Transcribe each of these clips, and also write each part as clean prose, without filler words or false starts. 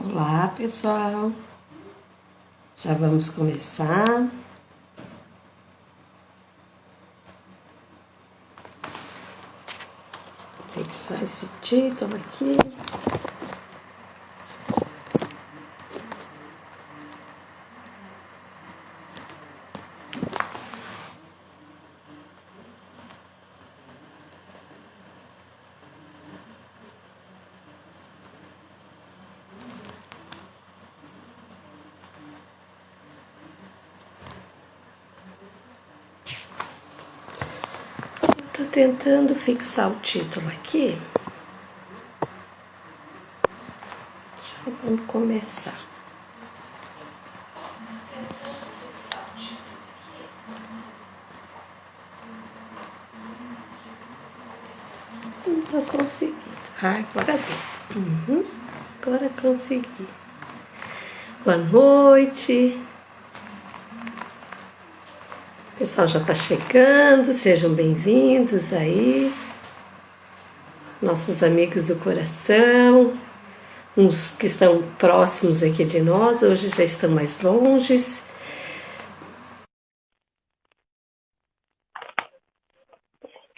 Olá, pessoal. Já vamos começar. Fixar esse título aqui. Estou tentando fixar o título aqui. Já vamos começar. Não estou conseguindo. Agora deu. Agora consegui. Boa noite. O pessoal já está chegando. Sejam bem-vindos aí. Nossos amigos do coração. Uns que estão próximos aqui de nós, hoje já estão mais longes.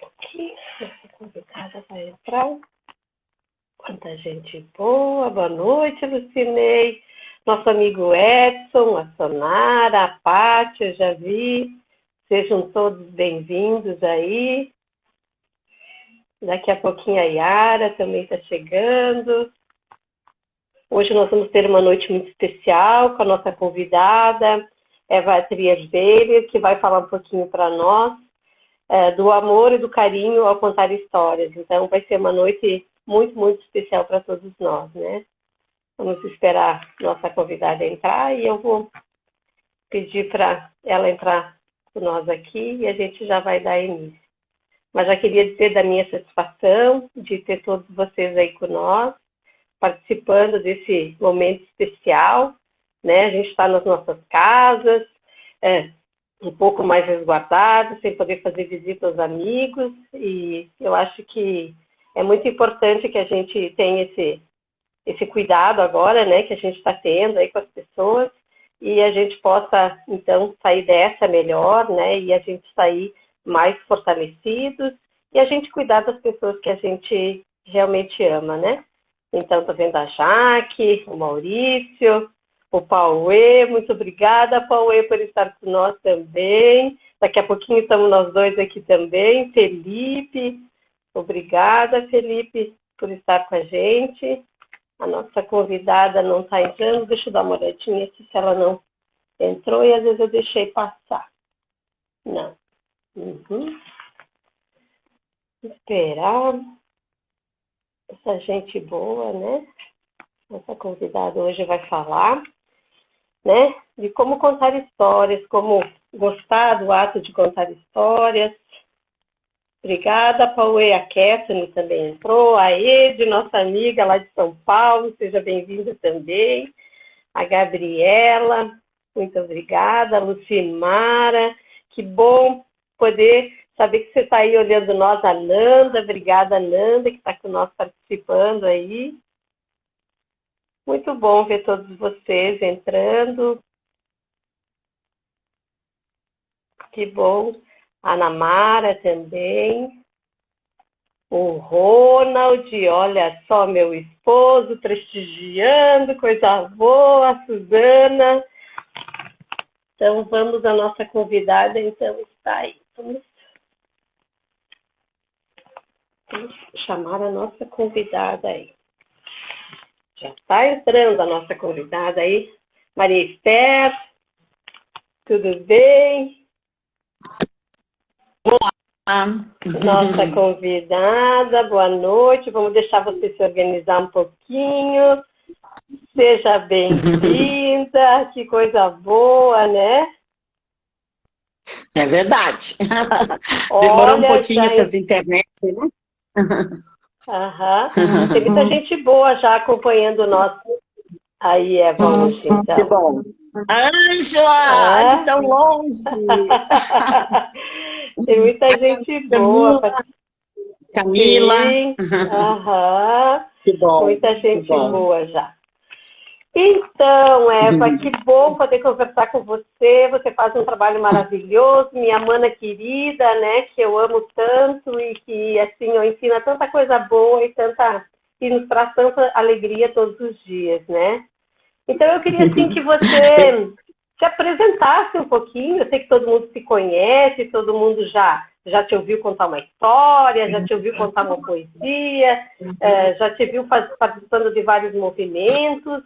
Aqui, essa convidada vai entrar. Quanta gente boa. Boa noite, Lucinei. Nosso amigo Edson, a Sonara, a Pátia, eu já vi. Sejam todos bem-vindos aí. Daqui a pouquinho a Yara também está chegando. Hoje nós vamos ter uma noite muito especial com a nossa convidada, Eva Trierweiler, que vai falar um pouquinho para nós do amor e do carinho ao contar histórias. Então vai ser uma noite muito, muito especial para todos nós, né? Vamos esperar nossa convidada entrar e eu vou pedir para ela entrar com nós aqui e a gente já vai dar início. Mas já queria dizer da minha satisfação de ter todos vocês aí com nós, participando desse momento especial, né? A gente está nas nossas casas, um pouco mais resguardados, sem poder fazer visita aos amigos, e eu acho que é muito importante que a gente tenha esse cuidado agora, né? Que a gente está tendo aí com as pessoas, e a gente possa, então, sair dessa melhor, né? E a gente sair mais fortalecidos, e a gente cuidar das pessoas que a gente realmente ama, né? Então, estou vendo a Jaque, o Maurício, o Pauê. Muito obrigada, Pauê, por estar com nós também. Daqui a pouquinho estamos nós dois aqui também. Felipe, obrigada, Felipe, por estar com a gente. A nossa convidada não está entrando. Deixa eu dar uma olhadinha aqui se ela não entrou e às vezes eu deixei passar. Não. Esperar. Essa gente boa, né? Nossa convidada hoje vai falar, né? De como contar histórias, como gostar do ato de contar histórias. Obrigada, Pauê. A Kathleen também entrou. A Ede, nossa amiga lá de São Paulo, seja bem-vinda também. A Gabriela, muito obrigada. A Lucimara, que bom poder saber que você está aí olhando nós, a Nanda. Obrigada, Nanda, que está com nós participando aí. Muito bom ver todos vocês entrando. Que bom. A Ana Mara também. O Ronald, olha só, meu esposo, prestigiando, coisa boa. A Suzana. Então, vamos, a nossa convidada, então, está aí. Vamos chamar a nossa convidada aí. Já está entrando a nossa convidada aí. Maria Esther, tudo bem? Olá. Nossa convidada, boa noite. Vamos deixar você se organizar um pouquinho. Seja bem-vinda. Que coisa boa, né? É verdade. Olha, demorou um pouquinho essas internet, né? Tem muita gente boa já acompanhando nós. Aí, Eva, hoje, então. Que bom. Ângela, de tão longe. Tem muita gente boa. Camila. Sim. Que bom. Muita gente bom. boa já. Então, Eva, que bom poder conversar com você. Você faz um trabalho maravilhoso, minha mana querida, né? Que eu amo tanto e que, assim, ensina tanta coisa boa e nos traz tanta alegria todos os dias, né? Então, eu queria, assim, que você se apresentasse um pouquinho. Eu sei que todo mundo se conhece, todo mundo já te ouviu contar uma história, já te ouviu contar uma poesia, já te viu participando de vários movimentos.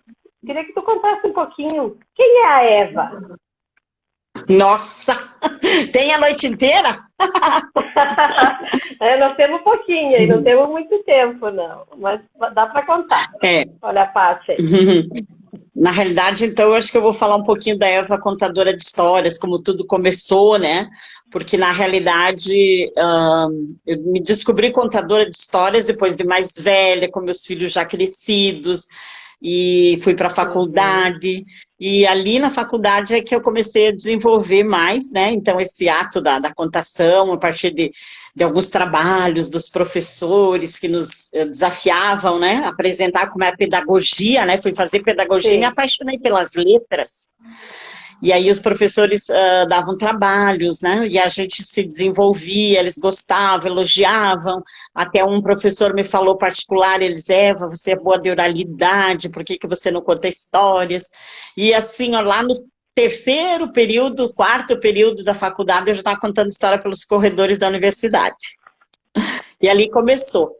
Queria que tu contasse um pouquinho quem é a Eva. Nossa, tem a noite inteira? Nós temos um pouquinho aí, não temos muito tempo, não. Mas dá para contar. Olha a Paty aí. Na realidade, então, eu acho que eu vou falar um pouquinho da Eva contadora de histórias, como tudo começou, né? Porque, na realidade, eu me descobri contadora de histórias depois de mais velha, com meus filhos já crescidos, e fui para a faculdade, e ali na faculdade é que eu comecei a desenvolver mais, né? Então, esse ato da contação, a partir de alguns trabalhos dos professores que nos desafiavam, né? Apresentar como é a pedagogia, né? Fui fazer pedagogia e me apaixonei pelas letras. E aí os professores davam trabalhos, né? E a gente se desenvolvia, eles gostavam, elogiavam. Até um professor me falou particular, eles, Eva, você é boa de oralidade, por que você não conta histórias? E assim, ó, lá no terceiro período, quarto período da faculdade, eu já estava contando história pelos corredores da universidade. E ali começou.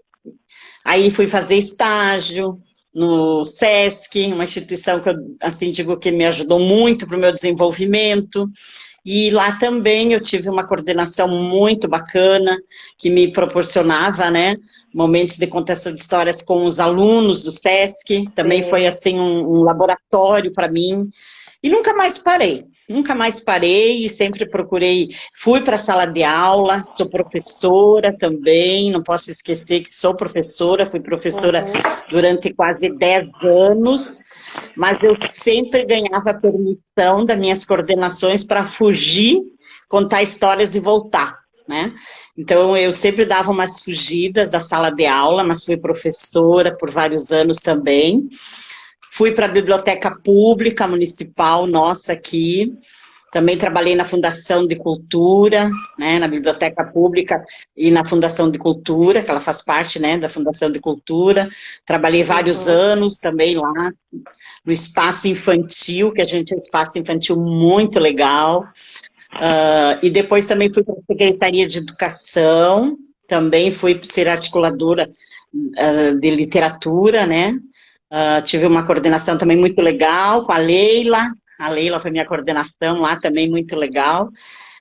Aí fui fazer estágio no SESC, uma instituição que eu, assim, digo que me ajudou muito para o meu desenvolvimento. E lá também eu tive uma coordenação muito bacana, que me proporcionava, né, momentos de contação de histórias com os alunos do SESC. Também foi, assim, um laboratório para mim. E nunca mais parei e sempre procurei, fui para a sala de aula, sou professora também, não posso esquecer que sou professora, fui professora durante quase 10 anos, mas eu sempre ganhava permissão das minhas coordenações para fugir, contar histórias e voltar, né? Então eu sempre dava umas fugidas da sala de aula, mas fui professora por vários anos também. Fui para a biblioteca pública municipal nossa aqui, também trabalhei na Fundação de Cultura, né, na biblioteca pública e na Fundação de Cultura, que ela faz parte, né, da Fundação de Cultura. Trabalhei vários anos também lá no espaço infantil, que a gente é um espaço infantil muito legal. E depois também fui para a Secretaria de Educação, também fui ser articuladora de literatura, né? Tive uma coordenação também muito legal com a Leila foi minha coordenação lá também, muito legal.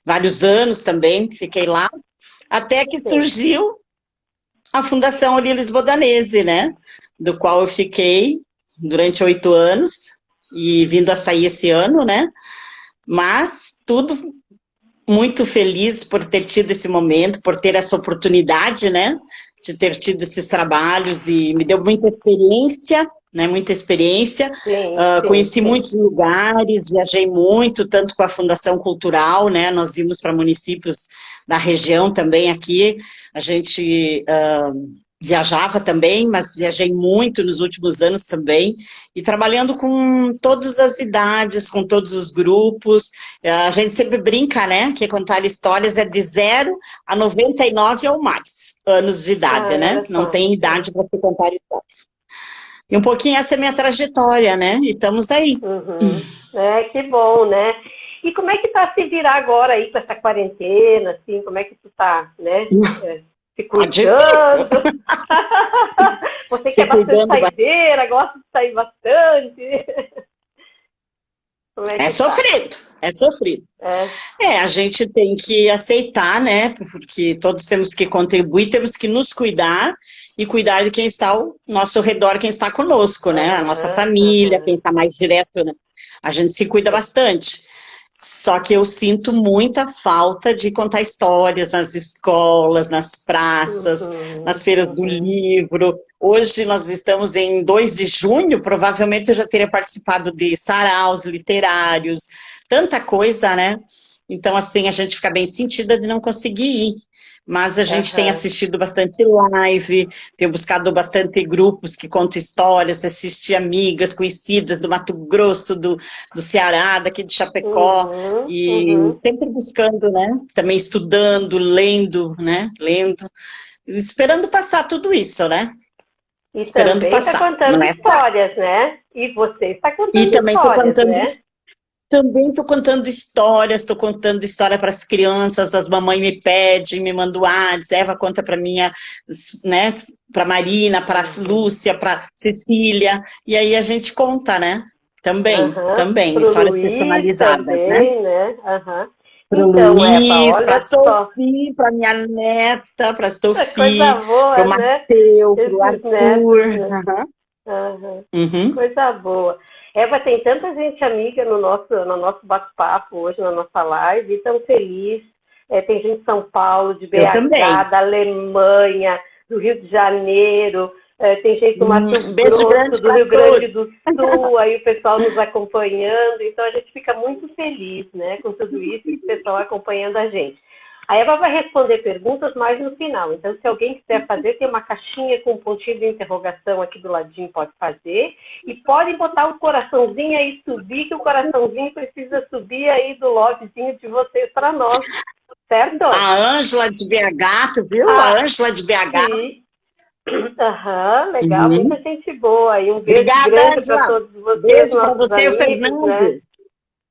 Vários anos também, fiquei lá, até que surgiu a Fundação Eurílides Bodanese, né? Do qual eu fiquei durante 8 anos, e vindo a sair esse ano, né? Mas tudo muito feliz por ter tido esse momento, por ter essa oportunidade, né? De ter tido esses trabalhos, e me deu muita experiência, né, muita experiência, conheci muitos lugares, viajei muito, tanto com a Fundação Cultural, né, nós íamos para municípios da região também aqui, a gente viajava também, mas viajei muito nos últimos anos também, e trabalhando com todas as idades, com todos os grupos. A gente sempre brinca, né, que contar histórias é de 0 a 99 ou mais anos de idade, né, não tem idade para se contar histórias. E um pouquinho essa é a minha trajetória, né? E estamos aí. Que bom, né? E como é que tá se virar agora aí com essa quarentena, assim? Como é que tu tá, né? Se cuidando. Você que é bastante saideira, gosta de sair bastante. É sofrido, é sofrido. A gente tem que aceitar, né? Porque todos temos que contribuir, temos que nos cuidar e cuidar de quem está ao nosso redor, quem está conosco, né? A nossa família, quem está mais direto, né? A gente se cuida bastante. Só que eu sinto muita falta de contar histórias nas escolas, nas praças, nas feiras do livro. Hoje nós estamos em 2 de junho, provavelmente eu já teria participado de saraus literários, tanta coisa, né? Então, assim, a gente fica bem sentida de não conseguir ir. Mas a gente tem assistido bastante live, tem buscado bastante grupos que contam histórias, assistir amigas conhecidas do Mato Grosso, do Ceará, daqui de Chapecó, e sempre buscando, né? Também estudando, lendo, né? Lendo, esperando passar tudo isso, né? E Esperando também está passar. contando Não é histórias, né? E você está contando E também estou histórias, contando né? Também estou contando história para as crianças, as mamães me pedem, me mandam WhatsApp, Eva conta para minha, né, para Marina, para Lúcia, para Cecília, e aí a gente conta, né? Também, Para o histórias Luiz personalizadas, né? também, né? Para o Então, Eva, Luiz, para a olha só, Sophie, para minha neta, para a coisa Sophie, para boa, o né? Mateus, para o Esses netos, Arthur. né? Aham. Uhum. Coisa boa. Eva, tem tanta gente amiga no nosso bate-papo hoje, na nossa live, tão feliz. Tem gente de São Paulo, de Eu também. BH, da Alemanha, do Rio de Janeiro, tem gente do Mato Beijo Grosso, grande do para Rio todos. Grande do Sul, aí o pessoal nos acompanhando. Então a gente fica muito feliz, né, com tudo isso e o pessoal acompanhando a gente. A Eva vai responder perguntas mais no final. Então, se alguém quiser fazer, tem uma caixinha com um pontinho de interrogação aqui do ladinho, pode fazer. E podem botar o coraçãozinho aí, subir, que o coraçãozinho precisa subir aí do lovezinho de vocês para nós. Certo? A Ângela de BH, tu viu? A Ângela de BH. Sim. Legal. Muita gente boa. E um beijo Obrigada, grande para Ângela. todos vocês, Beijo para nossos você e o amigos, Fernando. né?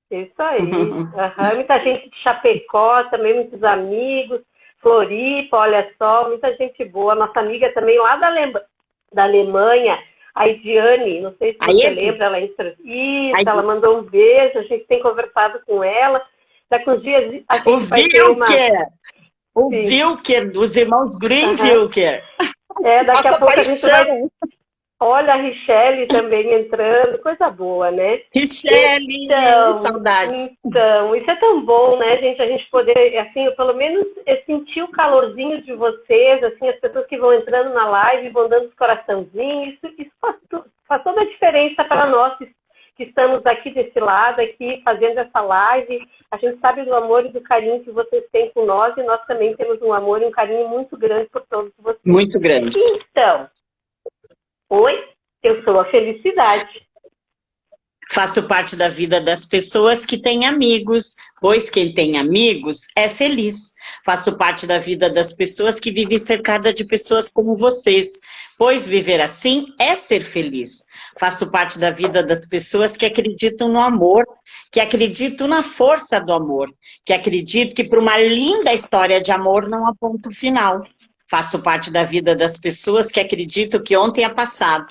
Isso aí. Muita gente de Chapecó, também muitos amigos. Floripa, olha só, muita gente boa. Nossa amiga também lá da Alemanha, a Ediane, não sei se você lembra, ela entrou. Isso, ela mandou um beijo, a gente tem conversado com ela. Daqui uns dias a gente vai ter uma... O Wilker, dos irmãos Green Wilker. Daqui a pouco a gente vai... Olha a Richelle também entrando, coisa boa, né? Richelle, então, saudades. Então, isso é tão bom, né, gente? A gente poder, assim, pelo menos sentir o calorzinho de vocês, assim, as pessoas que vão entrando na live, vão dando os coraçãozinhos, isso faz toda a diferença para nós que estamos aqui desse lado, aqui fazendo essa live. A gente sabe do amor e do carinho que vocês têm com nós, e nós também temos um amor e um carinho muito grande por todos vocês. Muito grande. Então, oi, eu sou a Felicidade. Faço parte da vida das pessoas que têm amigos, pois quem tem amigos é feliz. Faço parte da vida das pessoas que vivem cercada de pessoas como vocês, pois viver assim é ser feliz. Faço parte da vida das pessoas que acreditam no amor, que acreditam na força do amor, que acreditam que para uma linda história de amor não há ponto final. Faço parte da vida das pessoas que acreditam que ontem é passado.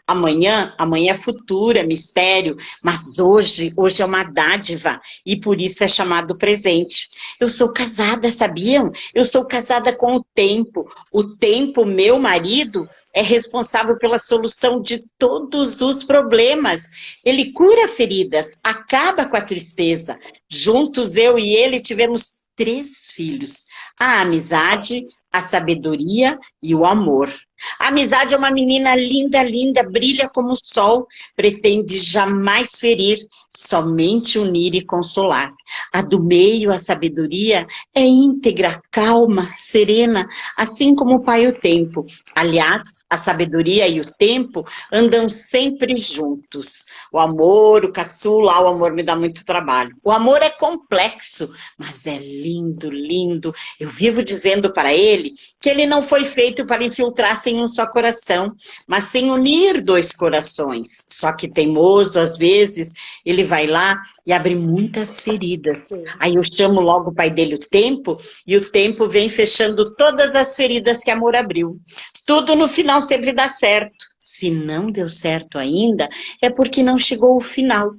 Amanhã é futuro, é mistério, mas hoje é uma dádiva e por isso é chamado presente. Eu sou casada, sabiam? Eu sou casada com o tempo. O tempo, meu marido, é responsável pela solução de todos os problemas. Ele cura feridas, acaba com a tristeza. Juntos, eu e ele tivemos 3 filhos. A amizade, a sabedoria e o amor. A amizade é uma menina linda, linda, brilha como o sol, pretende jamais ferir, somente unir e consolar. A do meio, a sabedoria, é íntegra, calma, serena, assim como o pai e o tempo. Aliás, a sabedoria e o tempo andam sempre juntos. O amor, o caçula, o amor me dá muito trabalho. O amor é complexo, mas é lindo, lindo. Eu vivo dizendo para ele que ele não foi feito para infiltrar-se em um só coração, mas sem unir 2 corações. Só que teimoso, às vezes, ele vai lá e abre muitas feridas. Sim. Aí eu chamo logo o pai dele o tempo, e o tempo vem fechando todas as feridas que amor abriu. Tudo no final sempre dá certo. Se não deu certo ainda, é porque não chegou o final.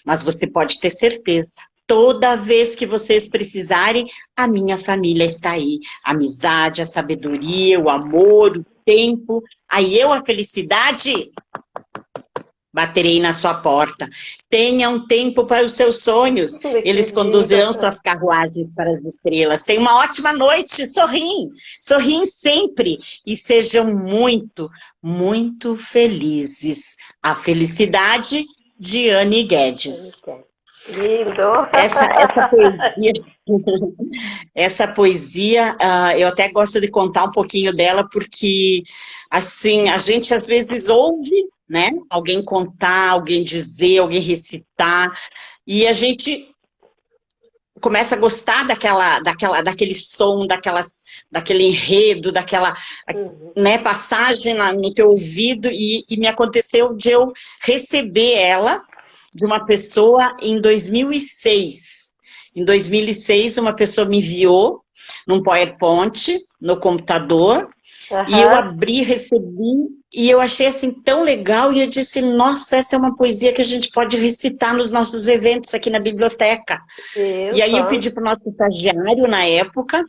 Mas você pode ter certeza. Toda vez que vocês precisarem, a minha família está aí. A amizade, a sabedoria, o amor, o tempo. Aí eu, a felicidade, baterei na sua porta. Tenha um tempo para os seus sonhos. Eles conduzirão suas carruagens para as estrelas. Tenha uma ótima noite. Sorriem. Sorriem sempre. E sejam muito, muito felizes. A felicidade de Anne Guedes. Lindo! Essa poesia, essa poesia, eu até gosto de contar um pouquinho dela, porque, assim, a gente às vezes ouve, né, alguém contar, alguém dizer, alguém recitar, e a gente começa a gostar daquele som, daquele enredo, daquela, Uhum. né, passagem no teu ouvido, e me aconteceu de eu receber ela de uma pessoa em 2006. Em 2006, uma pessoa me enviou num PowerPoint, no computador, e eu Aham. abri, recebi, e eu achei assim tão legal, e eu disse, nossa, essa é uma poesia que a gente pode recitar nos nossos eventos aqui na biblioteca. Viu E aí eu só? pedi para o nosso estagiário na época,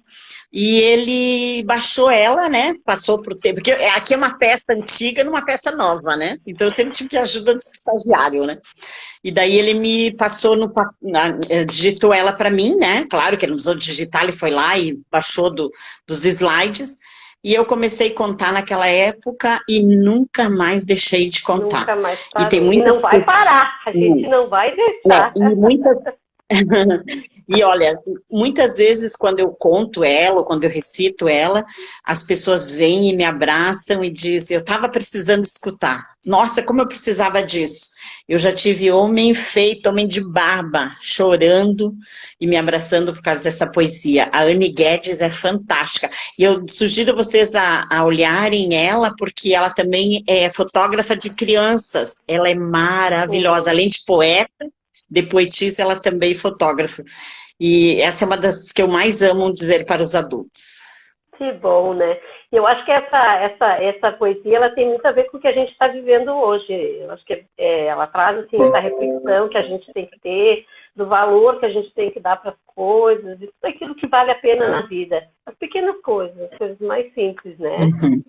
e ele baixou ela, né? Passou para o tempo. Porque aqui é uma peça antiga numa peça nova, né? Então eu sempre tive que ajuda do estagiário, né? E daí ele me passou digitou ela para mim, né? Claro que ele não precisou digitar, ele foi lá e baixou dos slides. E eu comecei a contar naquela época e nunca mais deixei de contar. Nunca mais E tem parou. E muitas não vai pessoas, parar. A gente não vai né? deixar. E muitas e olha, muitas vezes quando eu conto ela, ou quando eu recito ela, as pessoas vêm e me abraçam e dizem, eu estava precisando escutar. Nossa, como eu precisava disso. Eu já tive homem feito, homem de barba, chorando e me abraçando por causa dessa poesia. A Anne Guedes é fantástica. E eu sugiro vocês a olharem ela, porque ela também é fotógrafa de crianças. Ela é maravilhosa, Uhum. além de poeta, de poetisa, ela também é fotógrafa. E essa é uma das que eu mais amo dizer para os adultos. Que bom, né? E eu acho que essa poesia ela tem muito a ver com o que a gente está vivendo hoje. Eu acho que ela traz assim, essa reflexão que a gente tem que ter, do valor que a gente tem que dar para as coisas, e tudo aquilo que vale a pena na vida. As pequenas coisas, as coisas mais simples, né? Uhum.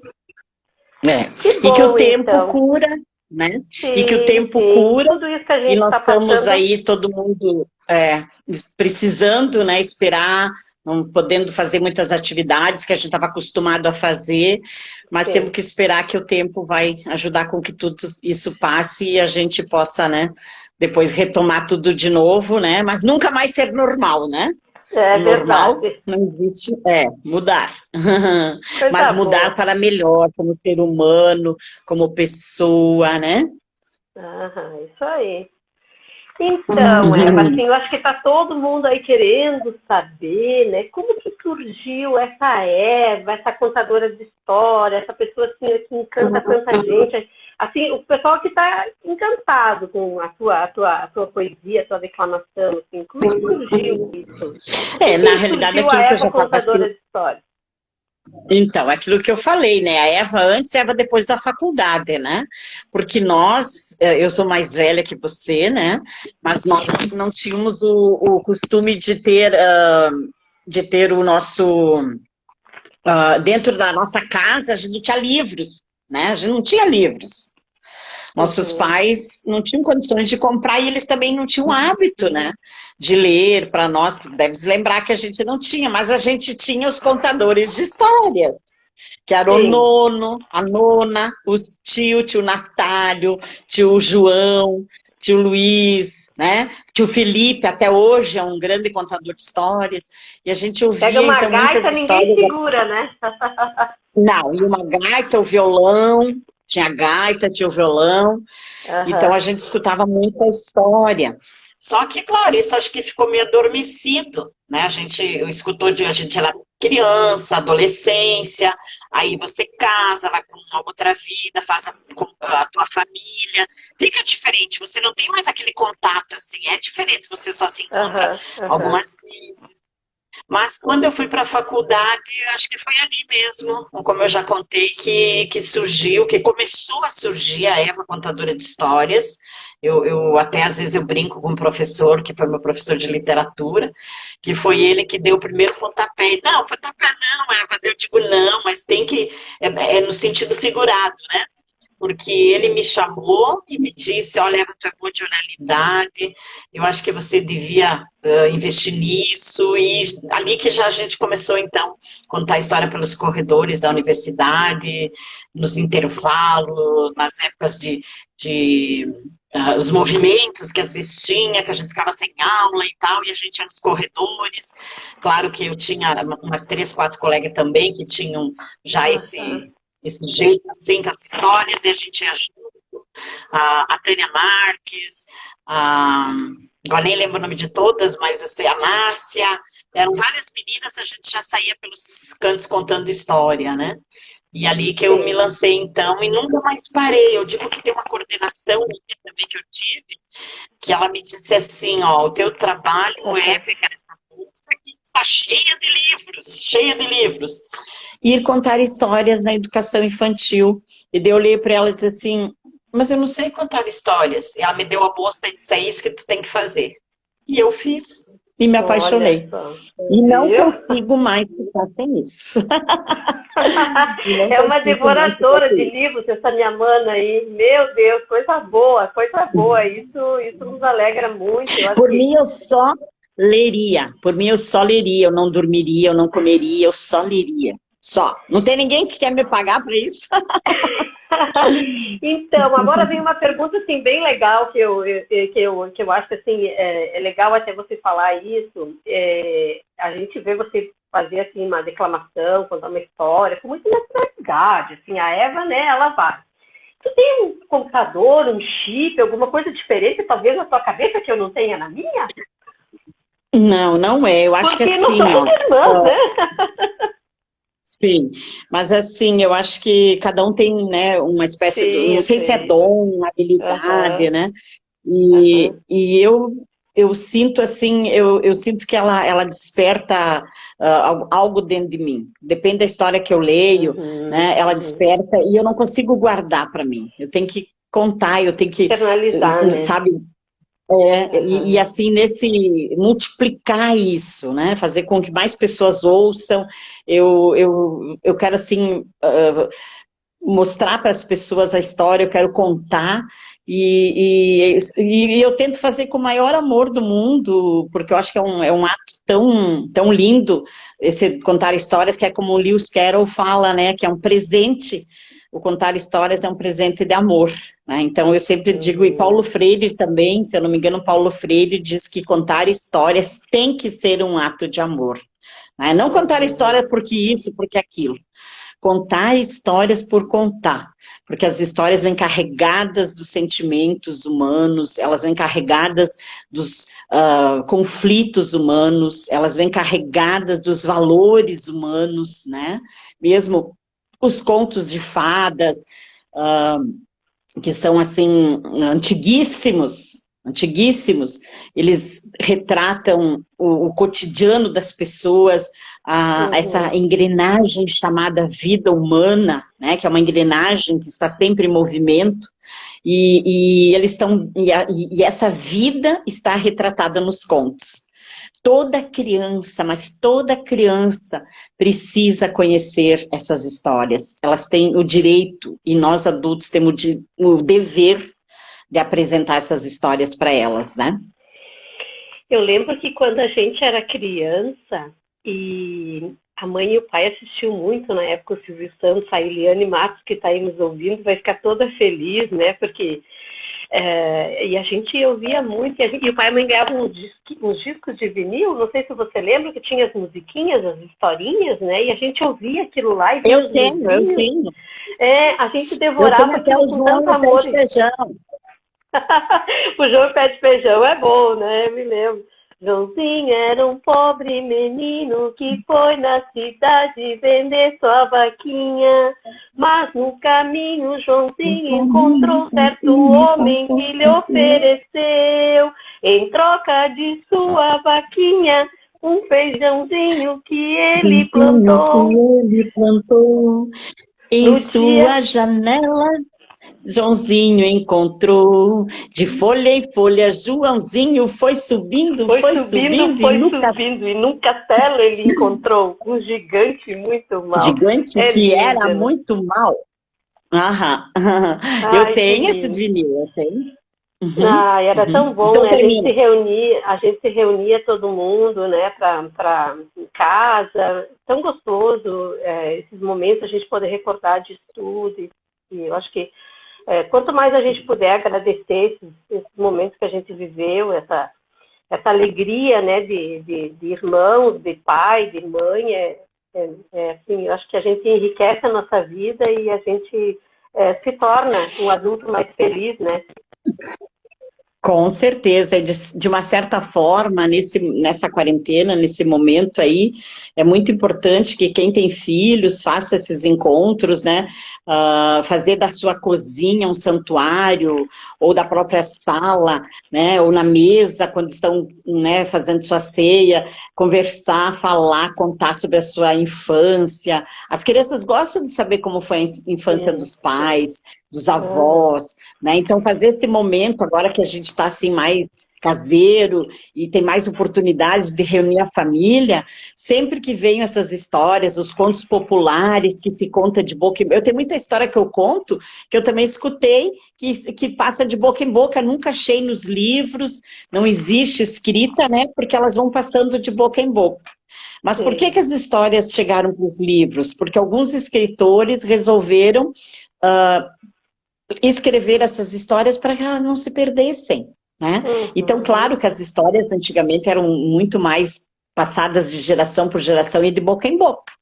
É. Que E que o bom, tempo então. cura, né? E que o Sim, tempo sim. cura, Tudo isso que a e gente nós está estamos passando, aí, todo mundo precisando, né, esperar, não podendo fazer muitas atividades que a gente estava acostumado a fazer, mas temos sim. que esperar que o tempo vai ajudar com que tudo isso passe e a gente possa, né, depois retomar tudo de novo, né, mas nunca mais ser normal, né? É O normal verdade. não existe, mudar. Mas Coisa mudar boa. para melhor, como ser humano, como pessoa, né? Aham, isso aí. Então, Eva, assim, eu acho que está todo mundo aí querendo saber, né, como que surgiu essa Eva, essa contadora de história, essa pessoa assim, que encanta tanta gente. Assim, o pessoal que está encantado com a tua poesia, a tua declamação, assim, como que surgiu isso? Por Na que realidade, surgiu a aquilo que eu Eva já estava assim. contadora de história? Então, aquilo que eu falei, né? A Eva antes e a Eva depois da faculdade, né? Porque nós, eu sou mais velha que você, né? Mas nós não tínhamos o costume de ter o nosso. Dentro da nossa casa, a gente não tinha livros, né? A gente não tinha livros. Nossos Uhum. pais não tinham condições de comprar e eles também não tinham hábito, né, de ler para nós. Tu deves lembrar que a gente não tinha, mas a gente tinha os contadores de histórias, que era o Sim. nono, a nona, os tio Natálio, tio João, tio Luiz, né? Tio Felipe, até hoje é um grande contador de histórias. E a gente Pega ouvia, uma então, muitas gaita, ninguém histórias. segura, né? Não, e uma gaita, o violão, tinha gaita, tinha o violão. Então Aham. a gente escutava muita história. Só que, claro, isso acho que ficou meio adormecido, né? A gente era criança, adolescência, aí você casa, vai para uma outra vida, faz a tua família. Fica diferente, você não tem mais aquele contato assim, é diferente, você só se encontra Aham. Aham. algumas vezes. Mas quando eu fui para a faculdade, acho que foi ali mesmo, como eu já contei, que surgiu, que começou a surgir a Eva Contadora de Histórias. Eu até às vezes eu brinco com um professor, que foi meu professor de literatura, que foi ele que deu o primeiro pontapé. Não, pontapé não, Eva. Eu digo não, mas tem que, é no sentido figurado, né? Porque ele me chamou e me disse, olha, Eva, tu é boa de oralidade, eu acho que você devia investir nisso, e ali que já a gente começou, então, contar a história pelos corredores da universidade, nos intervalos, nas épocas de os movimentos que às vezes tinha, que a gente ficava sem aula e tal, e a gente ia nos corredores. Claro que eu tinha umas 3, 4 colegas também que tinham já esse jeito, assim, com as histórias, e a gente ia junto. A Tânia Marques, agora nem lembro o nome de todas, mas eu sei, a Márcia, eram várias meninas, a gente já saía pelos cantos contando história, né? E ali que eu me lancei, então, e nunca mais parei. Eu digo que tem uma coordenação também que eu tive, que ela me disse assim, ó, o teu trabalho é pegar essa bolsa que está cheia de livros, e ir contar histórias na educação infantil. E daí eu olhei para ela e disse assim, mas eu não sei contar histórias. E ela me deu a bolsa e disse, é isso que tu tem que fazer. E eu fiz. E me apaixonei. E não consigo mais ficar sem isso. É uma devoradora de livros, essa minha mana aí. Meu Deus, coisa boa, coisa boa. Isso nos alegra muito. Por mim, eu só leria. Por mim, eu só leria. Eu não dormiria, eu não comeria, eu só leria. Só. Não tem ninguém que quer me pagar para isso. Então, agora vem uma pergunta assim, bem legal que eu acho que assim, é legal até você falar isso. A gente vê você fazer assim, uma declamação, contar uma história com muita naturalidade. Assim, a Eva, né, ela vai. Tu tem um computador, um chip, alguma coisa diferente, talvez na tua cabeça que eu não tenha na minha? Não, não é. Eu acho que assim, não somos irmãs, né? Sim, mas assim, eu acho que cada um tem, né, uma espécie de, não sei se é dom, habilidade, né? E eu sinto assim, eu sinto que ela desperta algo dentro de mim. Depende da história que eu leio, né? Ela desperta e eu não consigo guardar para mim. Eu tenho que contar, eu tenho que, internalizar, né? sabe? E assim, multiplicar isso, né? Fazer com que mais pessoas ouçam. Eu quero, assim, mostrar para as pessoas a história, eu quero contar, e eu tento fazer com o maior amor do mundo, porque eu acho que é um ato tão lindo, esse contar histórias, que é como o Lewis Carroll fala, né? Que é um presente. O contar histórias é um presente de amor, né? Então eu sempre digo, e Paulo Freire também, se eu não me engano, Paulo Freire diz que contar histórias tem que ser um ato de amor, né? Não contar história porque isso, porque aquilo. Contar histórias por contar, porque as histórias vêm carregadas dos sentimentos humanos, elas vêm carregadas dos conflitos humanos, elas vêm carregadas dos valores humanos, né? Mesmo os contos de fadas, que são, assim, antiguíssimos, eles retratam o cotidiano das pessoas, essa engrenagem chamada vida humana, né, que é uma engrenagem que está sempre em movimento, e essa vida está retratada nos contos. Toda criança, mas toda criança precisa conhecer essas histórias. Elas têm o direito, e nós adultos temos o dever de apresentar essas histórias para elas, né? Eu lembro que quando a gente era criança, e a mãe e o pai assistiam muito na época o Silvio Santos, a Eliane Matos, que está aí nos ouvindo, vai ficar toda feliz, né? Porque e a gente ouvia muito, e o pai e a mãe ganhavam uns discos de vinil, não sei se você lembra, que tinha as musiquinhas, as historinhas, né? E a gente ouvia aquilo lá e eu tenho. A gente devorava aquilo com tanto amor. O João Pé de Feijão é bom, né? Eu me lembro. Joãozinho era um pobre menino que foi na cidade vender sua vaquinha. Mas no caminho Joãozinho encontrou certo homem que lhe ofereceu, em troca de sua vaquinha, um feijãozinho que ele plantou. Em sua janela, Joãozinho encontrou, de folha em folha, Joãozinho foi subindo, e num castelo ele encontrou um gigante muito mau. Gigante que era muito mau. Eu tenho esse vinil, eu tenho. Era tão bom, então, né? A gente se reunia todo mundo, né, para em casa, tão gostoso esses momentos, a gente poder recordar disso tudo, e eu acho que quanto mais a gente puder agradecer esses momentos que a gente viveu, essa alegria, né, de irmãos, de pai, de mãe, assim, eu acho que a gente enriquece a nossa vida e a gente se torna um adulto mais feliz, né? Com certeza, de uma certa forma, nessa quarentena, nesse momento aí, é muito importante que quem tem filhos faça esses encontros, né? Fazer da sua cozinha um santuário, ou da própria sala, né? Ou na mesa, quando estão, né, fazendo sua ceia, conversar, falar, contar sobre a sua infância. As crianças gostam de saber como foi a infância dos pais, dos avós, né? Então, fazer esse momento, agora que a gente está assim mais caseiro e tem mais oportunidades de reunir a família, sempre que vem essas histórias, os contos populares que se conta de boca em boca. Eu tenho muita história que eu conto, que eu também escutei, que passa de boca em boca, nunca achei nos livros, não existe escrita, né? Porque elas vão passando de boca em boca. Mas por que as histórias chegaram para os livros? Porque alguns escritores resolveram escrever essas histórias para que elas não se perdessem, né? Então, claro que as histórias antigamente eram muito mais passadas de geração por geração e de boca em boca.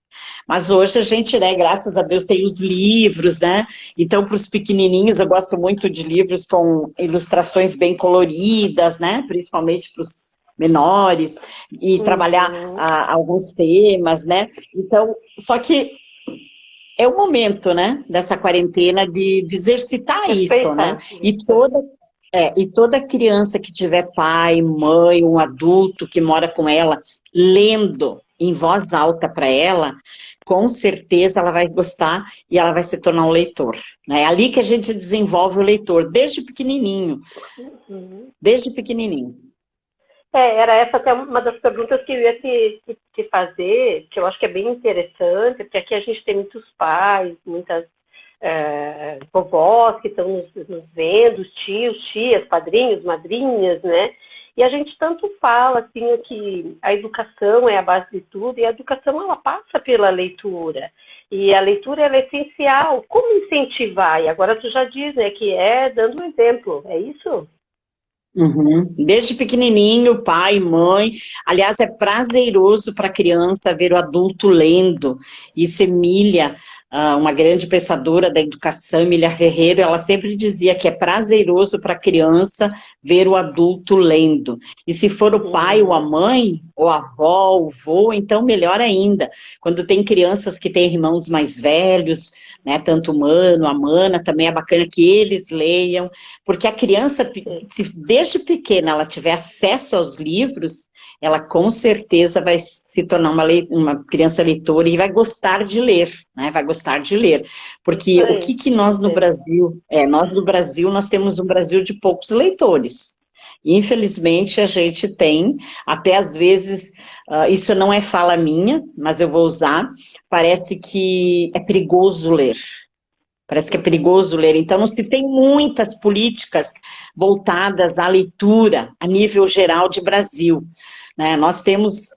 Mas hoje a gente, né, graças a Deus, tem os livros, né? Então, para os pequenininhos, eu gosto muito de livros com ilustrações bem coloridas, né? Principalmente para os menores, e trabalhar alguns temas, né? Então, só que é o momento, né, dessa quarentena de exercitar isso, né? E toda criança que tiver pai, mãe, um adulto que mora com ela, lendo em voz alta para ela, com certeza ela vai gostar e ela vai se tornar um leitor, né? É ali que a gente desenvolve o leitor, desde pequenininho. Desde pequenininho. Era essa até uma das perguntas que eu ia te fazer, que eu acho que é bem interessante, porque aqui a gente tem muitos pais, muitas vovós que estão nos vendo, tios, tias, padrinhos, madrinhas, né? E a gente tanto fala, assim, que a educação é a base de tudo, e a educação, ela passa pela leitura. E a leitura, ela é essencial. Como incentivar? E agora tu já diz, né, que é dando um exemplo, é isso? Desde pequenininho, pai, mãe. Aliás, é prazeroso para a criança ver o adulto lendo. Isso, Emília, uma grande pensadora da educação, Emília Ferreira, ela sempre dizia que é prazeroso para a criança ver o adulto lendo. E se for o pai ou a mãe, ou a avó, o vô, então melhor ainda. Quando tem crianças que têm irmãos mais velhos, né, tanto o mano, a mana, também é bacana que eles leiam, porque a criança, se desde pequena ela tiver acesso aos livros, ela com certeza vai se tornar uma criança leitora e vai gostar de ler, né, vai gostar de ler, porque o que nós no Brasil, nós temos um Brasil de poucos leitores. Infelizmente, a gente tem, até às vezes, isso não é fala minha, mas eu vou usar, parece que é perigoso ler. Parece que é perigoso ler. Então, não se tem muitas políticas voltadas à leitura a nível geral de Brasil, né? Nós temos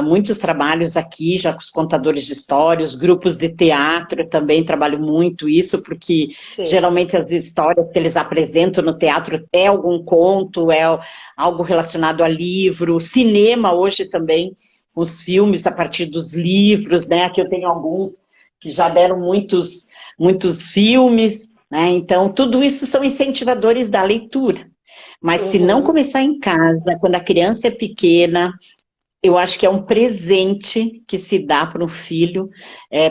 muitos trabalhos aqui, já com os contadores de histórias, grupos de teatro, eu também trabalho muito isso, porque geralmente as histórias que eles apresentam no teatro é algum conto, é algo relacionado a livro, cinema hoje também, os filmes a partir dos livros, né? Aqui eu tenho alguns que já deram muitos filmes, né? Então, tudo isso são incentivadores da leitura. Mas se não começar em casa, quando a criança é pequena, eu acho que é um presente que se dá para um filho,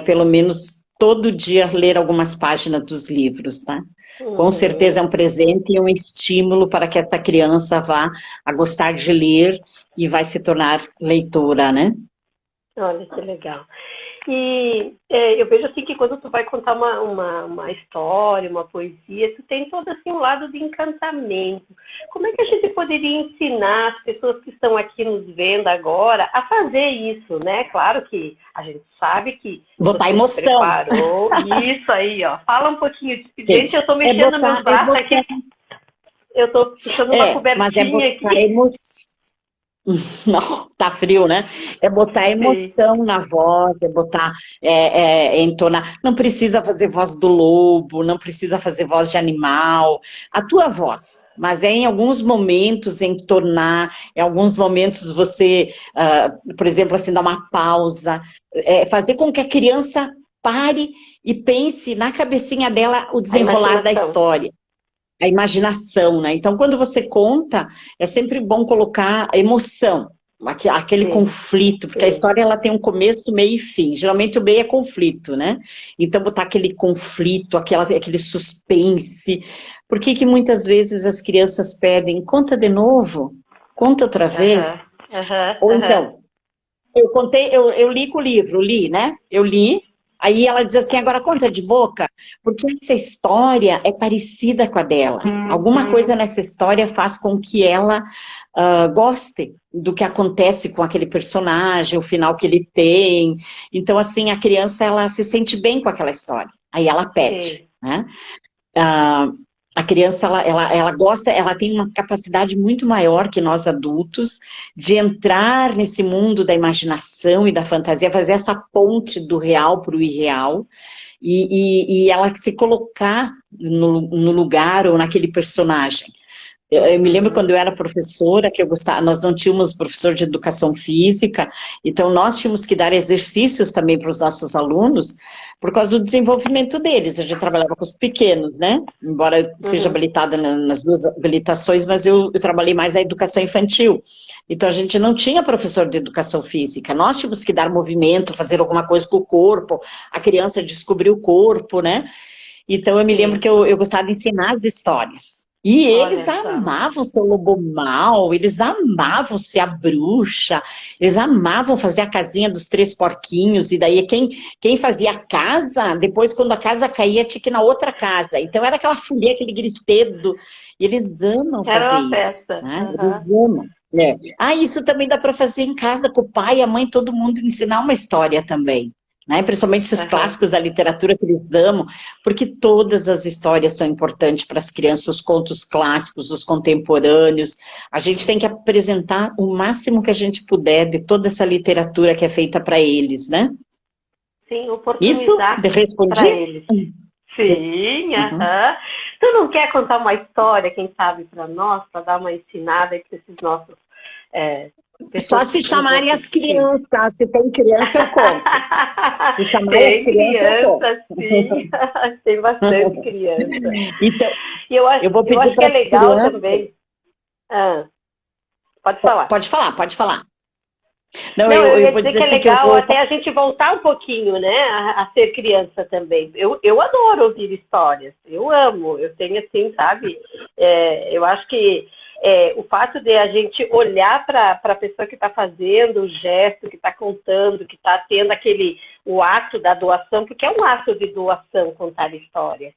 pelo menos todo dia ler algumas páginas dos livros, tá? Com certeza é um presente e um estímulo para que essa criança vá a gostar de ler e vai se tornar leitora, né? Olha que legal. E eu vejo assim que quando tu vai contar uma história, uma poesia, tu tem todo assim um lado de encantamento. Como é que a gente poderia ensinar as pessoas que estão aqui nos vendo agora a fazer isso, né? Claro que a gente sabe que botar emoção. Preparou. Isso aí, ó. Fala um pouquinho. Gente, eu tô mexendo nos meus braços aqui. Eu tô puxando uma cobertinha aqui. Não, tá frio, né? É botar Sim. emoção na voz, é botar, entonar. Não precisa fazer voz do lobo, não precisa fazer voz de animal. A tua voz, mas é em alguns momentos entonar, em alguns momentos você, por exemplo, assim, dar uma pausa, fazer com que a criança pare e pense na cabecinha dela o A desenrolar da imaginação. história. A imaginação, né? Então, quando você conta, é sempre bom colocar emoção, aquele Sim, conflito, porque a sim. história ela tem um começo, meio e fim. Geralmente o meio é conflito, né? Então, botar aquele conflito, aquele suspense. Por que que muitas vezes as crianças pedem, conta de novo, conta outra vez? Aham, aham, Ou aham. então, eu li com o livro, li, né? Eu li, aí ela diz assim, agora conta de boca, porque essa história é parecida com a dela. Alguma coisa nessa história faz com que ela goste do que acontece com aquele personagem, o final que ele tem. Então, assim, a criança, ela se sente bem com aquela história. Aí ela pede, Sim. né? Ah, a criança, ela gosta, ela tem uma capacidade muito maior que nós adultos de entrar nesse mundo da imaginação e da fantasia, fazer essa ponte do real para o irreal e ela se colocar no lugar ou naquele personagem. Eu me lembro quando Uhum. eu era professora, que eu gostava, nós não tínhamos professor de educação física, então nós tínhamos que dar exercícios também para os nossos alunos, por causa do desenvolvimento deles. A gente trabalhava com os pequenos, né? Embora eu seja Uhum. habilitada nas duas habilitações, mas eu trabalhei mais na educação infantil. Então a gente não tinha professor de educação física, nós tínhamos que dar movimento, fazer alguma coisa com o corpo, a criança descobrir o corpo, né? Então eu me lembro Sim. que eu gostava de ensinar as histórias. E eles Olha só. amavam ser o lobo mau, eles amavam ser a bruxa, eles amavam fazer a casinha dos três porquinhos, e daí quem fazia a casa, depois quando a casa caía, tinha que ir na outra casa. Então era aquela folia, aquele gritedo, e eles amam Era fazer uma isso, festa. né? Aham. Eles amam. Né? Ah, isso também dá para fazer em casa com o pai, a mãe, todo mundo ensinar uma história também. Né? Principalmente esses Aham. clássicos da literatura que eles amam, porque todas as histórias são importantes para as crianças, os contos clássicos, os contemporâneos. A gente tem que apresentar o máximo que a gente puder de toda essa literatura que é feita para eles, né? Sim, Isso? oportunizar De para respondi? eles. Sim, Uhum. aham. Tu não quer contar uma história, quem sabe, para nós, para dar uma ensinada aí para esses nossos Só pessoas se para os chamarem nossos as filhos? crianças, se tem criança eu conto. Se chamarem as Tem crianças eu conto. criança, sim. Tem bastante criança. Então, E eu vou eu pedir acho que para é as legal também. crianças. Ah, pode falar. Pode falar, pode falar. Não, Não, eu eu ia vou dizer dizer que é assim que eu legal vou. até a gente voltar um pouquinho, né, a ser criança também. Eu adoro ouvir histórias, eu amo, eu tenho assim, sabe? Eu acho que o fato de a gente olhar para a pessoa que está fazendo o gesto, que está contando, que está tendo o ato da doação, porque é um ato de doação contar história.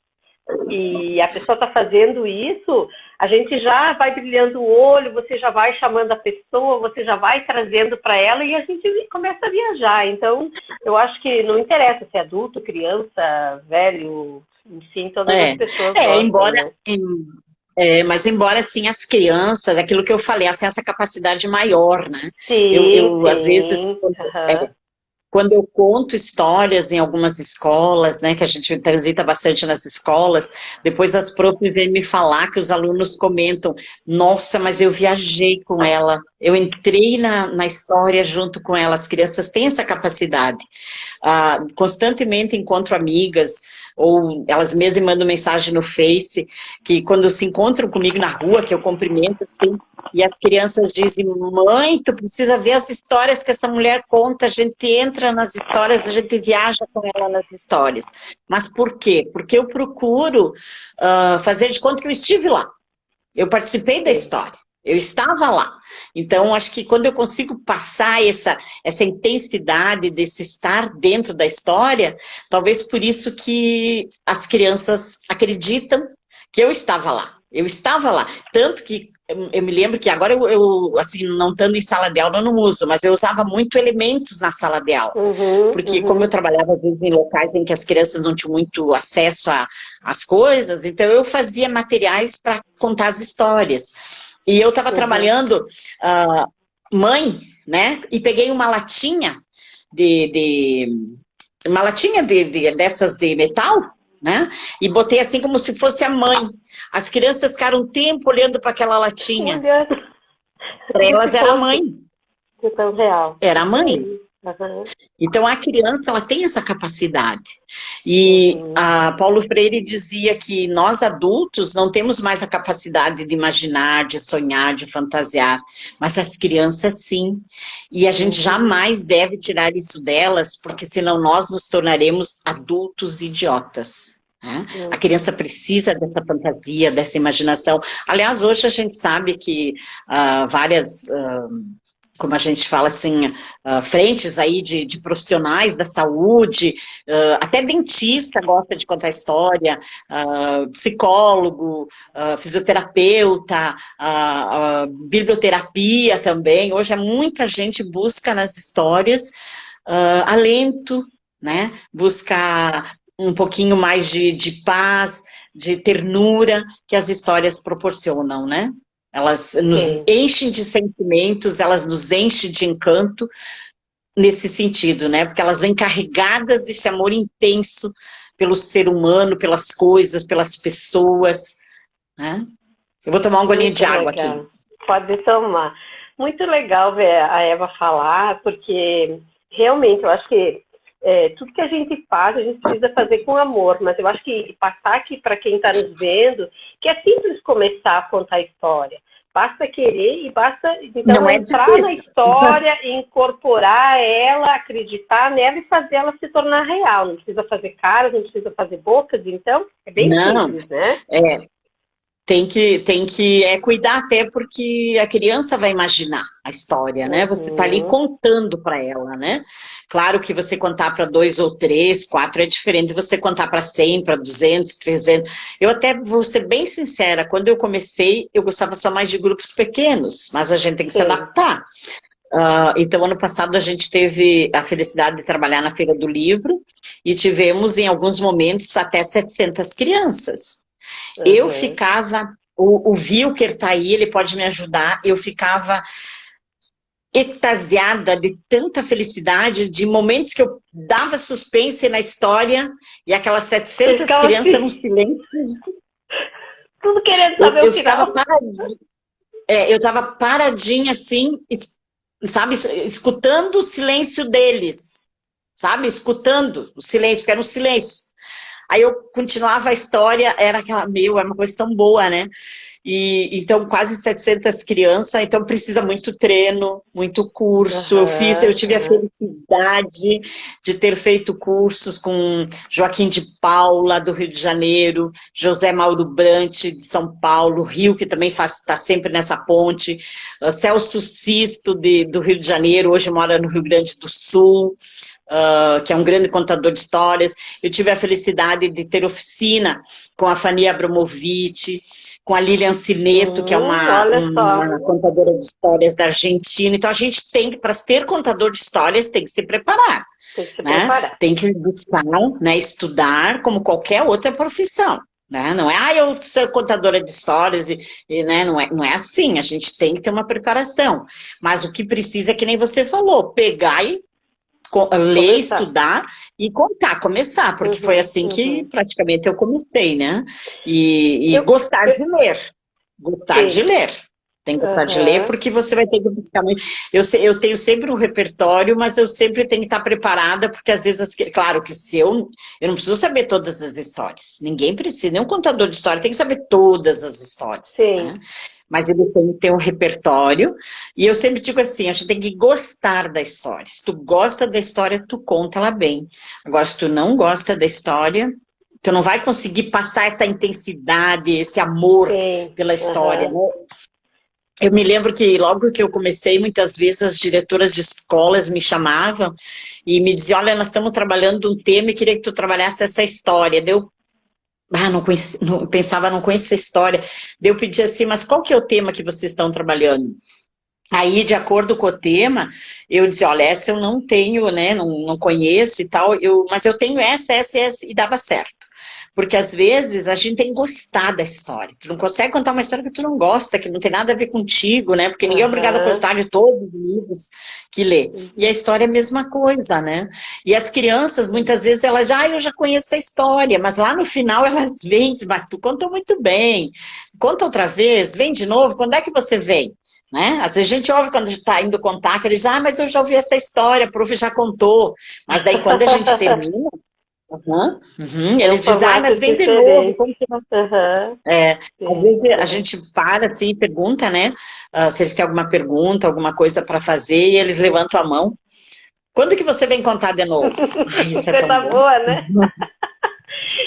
E a pessoa está fazendo isso, a gente já vai brilhando o olho, você já vai chamando a pessoa, você já vai trazendo para ela e a gente começa a viajar. Então, eu acho que não interessa se é adulto, criança, velho, enfim, todas as É, pessoas gostam, embora. né? Mas embora assim as crianças, aquilo que eu falei, assim, essa capacidade maior, né? Sim, Às vezes, sim. Uhum, quando eu conto histórias em algumas escolas, né, que a gente transita bastante nas escolas, depois as profs vêm me falar que os alunos comentam, nossa, mas eu viajei com ela, eu entrei na história junto com ela, as crianças têm essa capacidade. Constantemente encontro amigas, ou elas mesmas mandam mensagem no Face, que quando se encontram comigo na rua, que eu cumprimento, assim, e as crianças dizem, mãe, tu precisa ver as histórias que essa mulher conta, a gente entra nas histórias, a gente viaja com ela nas histórias. Mas por quê? Porque eu procuro fazer de conta que eu estive lá. Eu participei da sim. história. Eu estava lá. Então, acho que quando eu consigo passar essa intensidade desse estar dentro da história, talvez por isso que as crianças acreditam que eu estava lá. Eu estava lá. Tanto que eu me lembro que agora assim, não estando em sala de aula, eu não uso, mas eu usava muito elementos na sala de aula. Uhum, Porque como eu uhum, trabalhava, às vezes, em locais em que as crianças não tinham muito acesso às coisas, então eu fazia materiais para contar as histórias. E eu estava uhum. trabalhando uh, mãe, né? E peguei uma latinha uma latinha dessas de metal, né? E botei assim como se fosse a mãe. As crianças ficaram um tempo olhando para aquela latinha. Olhando. Para Como elas se era a fosse mãe. de tão real. Era a Isso mãe. aí. Uhum. Então, a criança, ela tem essa capacidade. E Uhum. a Paulo Freire dizia que nós adultos não temos mais a capacidade de imaginar, de sonhar, de fantasiar, mas as crianças sim. E a gente Uhum. jamais deve tirar isso delas, porque senão nós nos tornaremos adultos idiotas. Né? A criança Uhum. precisa dessa fantasia, dessa imaginação. Aliás, hoje a gente sabe que várias... como a gente fala assim, frentes aí de profissionais da saúde, até dentista gosta de contar história, psicólogo, fisioterapeuta, biblioterapia também. Hoje muita gente busca nas histórias alento, né? Busca um pouquinho mais de paz, de ternura que as histórias proporcionam, né? Elas nos Sim. enchem de sentimentos, elas nos enchem de encanto nesse sentido, né? Porque elas vêm carregadas desse amor intenso pelo ser humano, pelas coisas, pelas pessoas, né? Eu vou tomar um golinho Muito de água aqui. legal. Pode tomar. Muito legal ver a Eva falar, porque realmente eu acho que tudo que a gente faz, a gente precisa fazer com amor, mas eu acho que passar aqui para quem está nos vendo, que é simples começar a contar a história. Basta querer e basta, então, Não é entrar na difícil. história, incorporar ela, acreditar nela e fazer ela se tornar real. Não precisa fazer caras, não precisa fazer bocas, então é bem Não, simples, né? tem que cuidar até porque a criança vai imaginar a história, né? Você está ali Uhum. contando para ela, né? Claro que você contar para 2 ou 3, 4 é diferente de você contar para 100, para 200, 300. Eu até vou ser bem sincera, quando eu comecei, eu gostava só mais de grupos pequenos, mas a gente tem que se Sim. adaptar. Então, ano passado, a gente teve a felicidade de trabalhar na Feira do Livro e tivemos, em alguns momentos, até 700 crianças. Eu Uhum. ficava, o Wilker está aí, ele pode me ajudar, eu ficava extasiada de tanta felicidade, de momentos que eu dava suspense na história e aquelas Você 700 ficava crianças num assim, silêncio. tudo querendo Eu, saber o eu ficava final. paradinha, eu estava paradinha assim, sabe, escutando o silêncio deles, sabe, escutando o silêncio, porque era um silêncio. Aí eu continuava a história, era aquela, é uma coisa tão boa, né? E então quase 700 crianças, então precisa muito treino, muito curso. Eu Aham, tive a aham. felicidade de ter feito cursos com Joaquim de Paula, do Rio de Janeiro, José Mauro Brant, de São Paulo, Rio, que também está sempre nessa ponte, Celso Sisto, do Rio de Janeiro, hoje mora no Rio Grande do Sul, que é um grande contador de histórias. Eu tive a felicidade de ter oficina com a Fania Abramovic, com a Lilian Cineto, que é Olha só. uma contadora de histórias da Argentina. Então, a gente tem que, para ser contador de histórias, tem que se preparar, Tem que se né? preparar. Tem que buscar, né, estudar como qualquer outra profissão. Né? Não é, eu sou contadora de histórias, né? Não é assim, a gente tem que ter uma preparação. Mas o que precisa é que nem você falou, pegar e ler, Começar. estudar e contar, começar, porque foi Uhum, assim que uhum. praticamente eu comecei, né? E Eu, gostar eu, de ler, gostar de sim. ler. Tem que gostar de ler, Aham. porque você vai ter que buscar muito. Eu tenho sempre um repertório, mas eu sempre tenho que estar preparada, porque às vezes, claro que se eu não preciso saber todas as histórias. Ninguém precisa, nem um contador de história tem que saber todas as histórias, né? Sim. Mas ele tem que ter um repertório, e eu sempre digo assim, a gente tem que gostar da história. Se tu gosta da história, tu conta ela bem. Agora, se tu não gosta da história, tu não vai conseguir passar essa intensidade, esse amor Sim. pela história, Aham. né? Eu me lembro que logo que eu comecei, muitas vezes as diretoras de escolas me chamavam e me diziam, olha, nós estamos trabalhando um tema e queria que tu trabalhasse essa história. Não conheci, pensava, não conheço essa história. Daí eu pedi assim, mas qual que é o tema que vocês estão trabalhando? Aí, de acordo com o tema, eu dizia, olha, essa eu não tenho, né, não conheço e tal, mas eu tenho essa, e dava certo. Porque às vezes a gente tem que gostar da história. Tu não consegue contar uma história que tu não gosta, que não tem nada a ver contigo, né? Porque ninguém é obrigado a gostar de todos os livros que lê. E a história é a mesma coisa, né? E as crianças, muitas vezes, elas já, eu já conheço a história, mas lá no final elas vêm, mas tu contou muito bem. Conta outra vez, vem de novo, quando é que você vem? Né? Às vezes a gente ouve quando está indo contar, que eles dizem, mas eu já ouvi essa história, a prof já contou. Mas daí quando a gente termina, eles dizem, mas vem de novo. Como você vai... às vezes a gente para assim e pergunta, né? Se eles têm alguma pergunta, alguma coisa para fazer, e eles levantam a mão. Quando que você vem contar de novo? Isso é tão bom. Boa, né?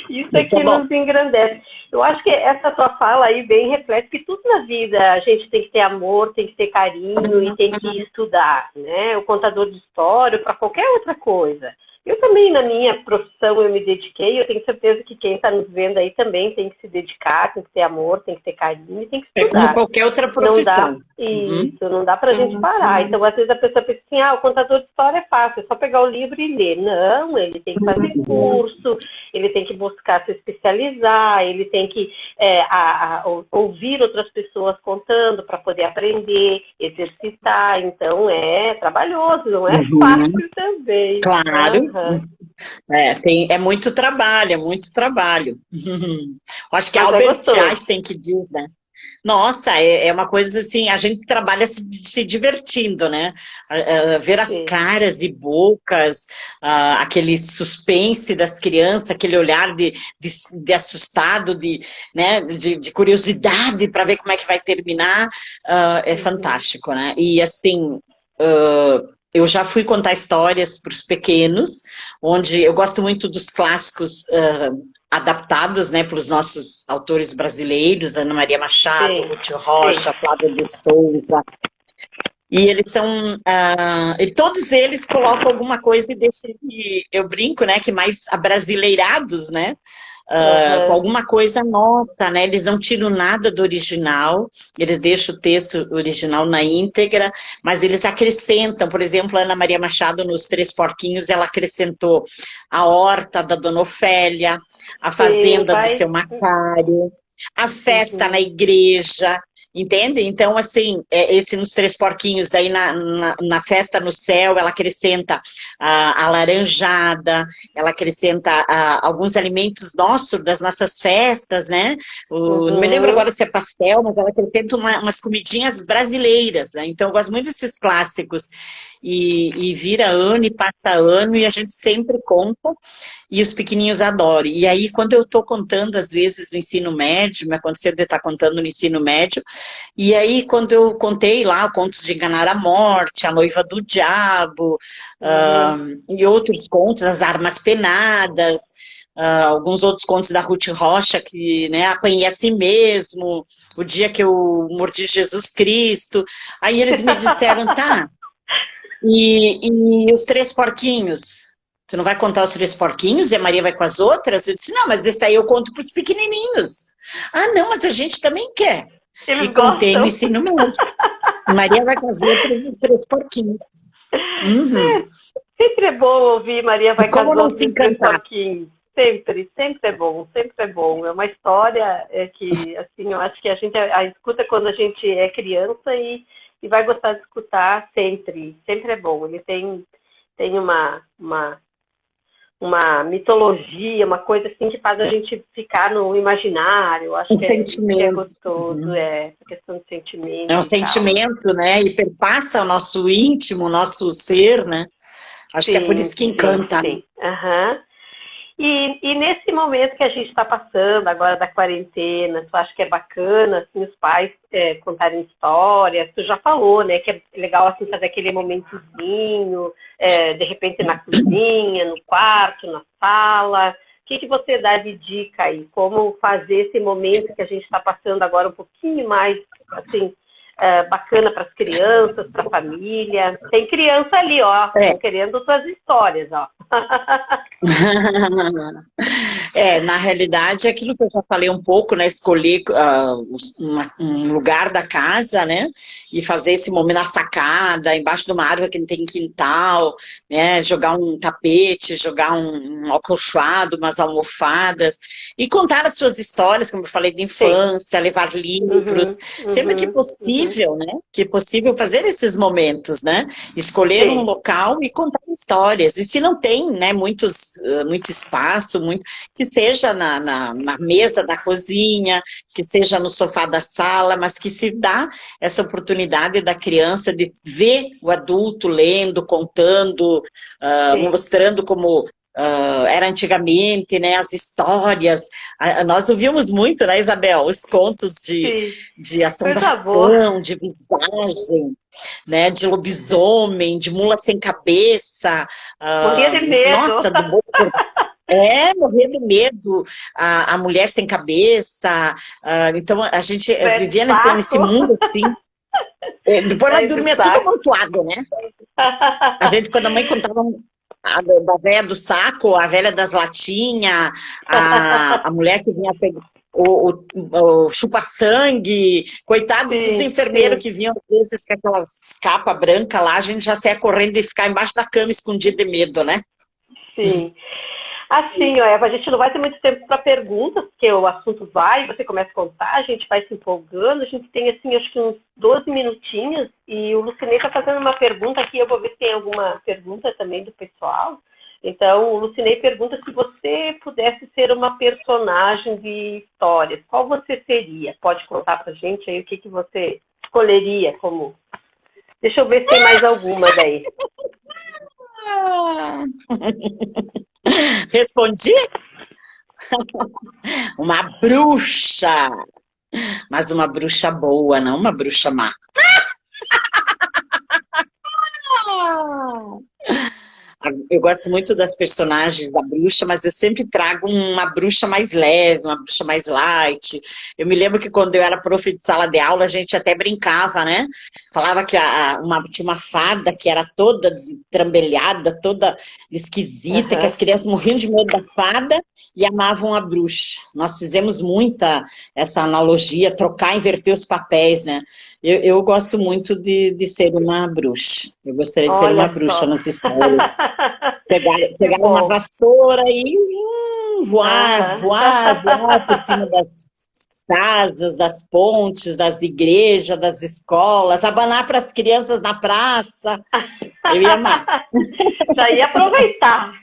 Isso aqui nos engrandece. Eu acho que essa tua fala aí bem reflete que tudo na vida a gente tem que ter amor, tem que ter carinho e tem que estudar, né? O contador de história, para qualquer outra coisa. Eu também, na minha profissão, eu me dediquei, eu tenho certeza que quem está nos vendo aí também tem que se dedicar, tem que ter amor, tem que ter carinho e tem que estudar. É como qualquer outra profissão. Não dá, isso, não dá pra gente parar. Então, às vezes a pessoa pensa assim, o contador de história é fácil, é só pegar o livro e ler. Não, ele tem que fazer curso, ele tem que buscar se especializar, ele tem que ouvir outras pessoas contando para poder aprender, exercitar. Então, é trabalhoso, não é fácil também. Claro. É muito trabalho, é muito trabalho. Acho que Albert Einstein que diz, né? Nossa, é uma coisa assim, a gente trabalha se divertindo, né? Ver as caras e bocas, aquele suspense das crianças, aquele olhar de assustado, né, de curiosidade para ver como é que vai terminar, é fantástico, né? E assim... eu já fui contar histórias para os pequenos, onde eu gosto muito dos clássicos adaptados, né, pelos nossos autores brasileiros, Ana Maria Machado, Ruth Rocha, Flávia de Souza. E eles são... e todos eles colocam alguma coisa e deixam, eu brinco, né, que mais abrasileirados, né? Com alguma coisa nossa, né? Eles não tiram nada do original, eles deixam o texto original na íntegra, mas eles acrescentam, por exemplo, a Ana Maria Machado nos Três Porquinhos, ela acrescentou a horta da Dona Ofélia, a fazenda do seu Macário, a festa na igreja, entende? Então, assim, esse nos Três Porquinhos, daí na festa no céu, ela acrescenta a laranjada, ela acrescenta alguns alimentos nossos, das nossas festas, né? Não me lembro agora se é pastel, mas ela acrescenta umas comidinhas brasileiras, né? Então, eu gosto muito desses clássicos. E vira ano e passa ano, e a gente sempre conta, e os pequenininhos adoram. E aí, quando eu estou contando, às vezes, no ensino médio, me aconteceu de estar contando no ensino médio, e aí, quando eu contei lá, Contos de Enganar a Morte, A Noiva do Diabo, e outros contos, As Armas Penadas, alguns outros contos da Ruth Rocha, que, né, Apanhei a Si Mesmo, O Dia que Eu Mordi Jesus Cristo, aí eles me disseram, tá, e os Três Porquinhos? Tu não vai contar os Três Porquinhos e a Maria vai com as outras? Eu disse, não, mas esse aí eu conto para os pequenininhos. Ah, não, mas a gente também quer. Eles e contei gostam. no ensino médio. Maria vai com as letras e os Três Porquinhos. Sempre é bom ouvir Maria vai com as letras e os Três encantar? Porquinhos. Sempre é bom, sempre é bom. É uma história que, assim, eu acho que a gente a escuta quando a gente é criança e vai gostar de escutar sempre. Sempre é bom. Ele tem uma mitologia, uma coisa assim que faz a gente ficar no imaginário. Eu acho que é gostoso, essa questão de sentimento. É um sentimento, né? E perpassa o nosso íntimo, o nosso ser, né? Acho que é por isso que encanta. Sim. E nesse momento que a gente está passando agora da quarentena, tu acha que é bacana assim, os pais contarem histórias? Tu já falou, né, que é legal assim, fazer aquele momentozinho, de repente na cozinha, no quarto, na sala. O que você dá de dica aí? Como fazer esse momento que a gente está passando agora um pouquinho mais, assim, bacana para as crianças, para a família. Tem criança ali, ó, querendo suas histórias, ó. Na realidade, é aquilo que eu já falei um pouco, né? Escolher um lugar da casa, né? E fazer esse momento na sacada, embaixo de uma árvore que não tem quintal, né? Jogar um tapete, jogar um acolchoado, umas almofadas, e contar as suas histórias, como eu falei, de infância, levar livros, sempre que possível, né? Que é possível fazer esses momentos, né? Escolher um local e contar histórias. E se não tem, né, muito espaço, que seja na mesa da cozinha, que seja no sofá da sala, mas que se dá essa oportunidade da criança de ver o adulto lendo, contando, mostrando como era antigamente, né, as histórias. Nós ouvimos muito, né, Isabel, os contos de assombração, de visagem, né, de lobisomem, de mula sem cabeça. Morria de medo. Nossa, morrer de medo, a mulher sem cabeça. Então, a gente vivia nesse mundo, assim. Depois ela dormia tudo amontoado, né? A gente, quando a mãe contava da velha do saco, a velha das latinhas, a mulher que vinha pegar o chupa-sangue, coitado dos enfermeiros que vinham, às vezes, com aquelas capas brancas lá, a gente já saia correndo e ficar embaixo da cama escondido de medo, né? Sim. Assim, Eva, a gente não vai ter muito tempo para perguntas, porque o assunto você começa a contar, a gente vai se empolgando, a gente tem, assim, acho que uns 12 minutinhos, e o Lucinei está fazendo uma pergunta aqui, eu vou ver se tem alguma pergunta também do pessoal. Então, o Lucinei pergunta se você pudesse ser uma personagem de histórias, qual você seria? Pode contar pra gente aí o que você escolheria como... Deixa eu ver se tem mais alguma daí. Respondi? Uma bruxa, mas uma bruxa boa, não uma bruxa má. Eu gosto muito das personagens da bruxa, mas eu sempre trago uma bruxa mais leve, uma bruxa mais light. Eu me lembro que quando eu era prof de sala de aula, a gente até brincava, né? Falava que tinha uma fada que era toda destrambelhada, toda esquisita, que as crianças morriam de medo da fada e amavam a bruxa. Nós fizemos muita essa analogia, trocar, inverter os papéis, né? Eu gosto muito de ser uma bruxa. Eu gostaria de ser uma bruxa nas histórias. Pegar uma vassoura e voar por cima das casas, das pontes, das igrejas, das escolas, abanar para as crianças na praça. Eu ia amar. Já ia aproveitar.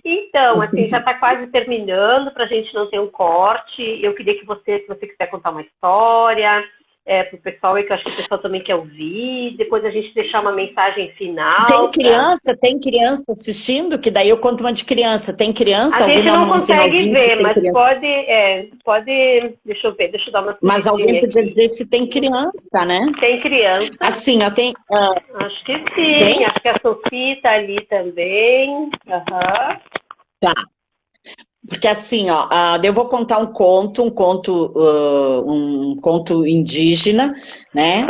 Então, assim, já está quase terminando, para a gente não ter um corte. Eu queria que você, se você quiser contar uma história, para o pessoal aí, que eu acho que o pessoal também quer ouvir, depois a gente deixar uma mensagem final. Tem criança assistindo, que daí eu conto uma de criança. Tem criança? A gente não consegue ver, mas pode, deixa eu ver, deixa eu dar uma Mas alguém podia dizer se tem criança, né? Tem criança. Assim, ó, tem... Acho que sim, tem? Acho que a Sofia está ali também. Tá. Porque assim, ó, eu vou contar um conto indígena, né?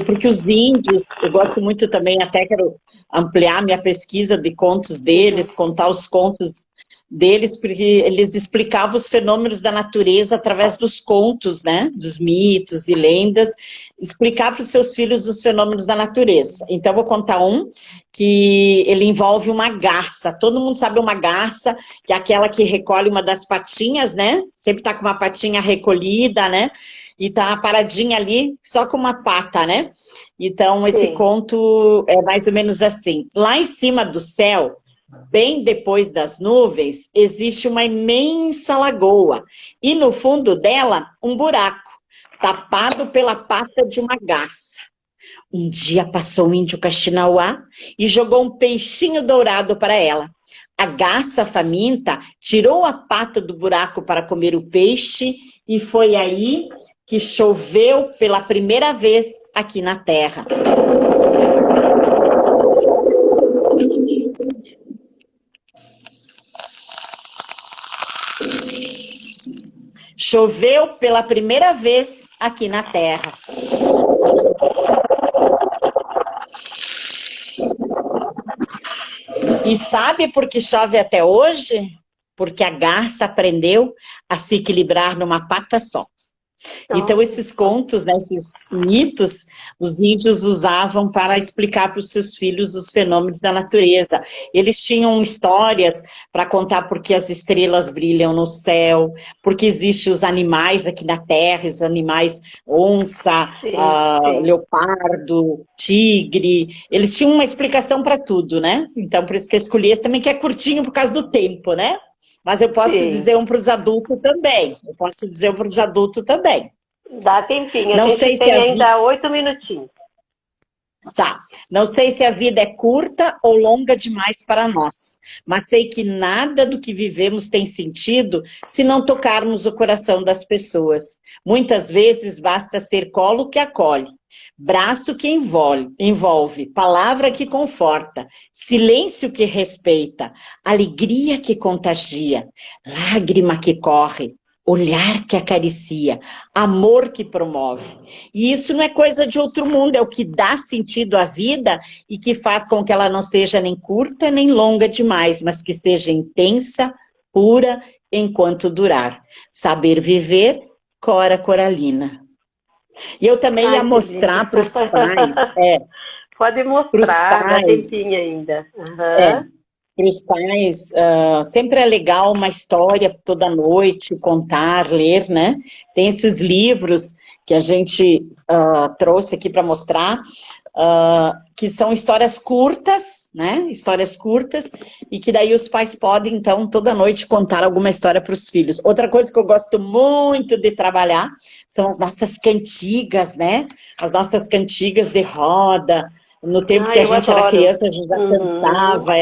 Porque os índios, eu gosto muito também, até quero ampliar minha pesquisa de contos deles, contar os contos deles, porque eles explicavam os fenômenos da natureza através dos contos, né? Dos mitos e lendas, explicar para os seus filhos os fenômenos da natureza. Então, eu vou contar um que ele envolve uma garça. Todo mundo sabe uma garça, que é aquela que recolhe uma das patinhas, né? Sempre está com uma patinha recolhida, né? E tá paradinha ali, só com uma pata, né? Então, esse conto é mais ou menos assim. Lá em cima do céu, bem depois das nuvens, existe uma imensa lagoa. E no fundo dela, um buraco, tapado pela pata de uma garça. Um dia passou o índio Kaxinauá e jogou um peixinho dourado para ela. A garça faminta tirou a pata do buraco para comer o peixe e foi aí que choveu pela primeira vez aqui na Terra. Choveu pela primeira vez aqui na Terra. E sabe por que chove até hoje? Porque a garça aprendeu a se equilibrar numa pata só. Então, esses contos, né, esses mitos, os índios usavam para explicar para os seus filhos os fenômenos da natureza. Eles tinham histórias para contar por que as estrelas brilham no céu, porque existem os animais aqui na Terra, os animais onça, leopardo, tigre. Eles tinham uma explicação para tudo, né? Então, por isso que eu escolhi esse também, que é curtinho por causa do tempo, né? Mas eu posso dizer um para os adultos também. Dá tempinho, Não a gente sei tem se ainda 8 minutinhos. Tá. Não sei se a vida é curta ou longa demais para nós, mas sei que nada do que vivemos tem sentido se não tocarmos o coração das pessoas. Muitas vezes basta ser colo que acolhe, braço que envolve, palavra que conforta, silêncio que respeita, alegria que contagia, lágrima que corre, olhar que acaricia, amor que promove. E isso não é coisa de outro mundo, é o que dá sentido à vida e que faz com que ela não seja nem curta nem longa demais, mas que seja intensa, pura, enquanto durar. Saber viver, Cora Coralina. E eu também ia mostrar para os pais. Pode mostrar, dá tempinho ainda. Para os pais, sempre é legal uma história toda noite, contar, ler, né? Tem esses livros que a gente trouxe aqui para mostrar, que são histórias curtas, né? Histórias curtas, e que daí os pais podem, então, toda noite contar alguma história para os filhos. Outra coisa que eu gosto muito de trabalhar são as nossas cantigas, né? As nossas cantigas de roda. No tempo que a gente era criança, a gente já cantava,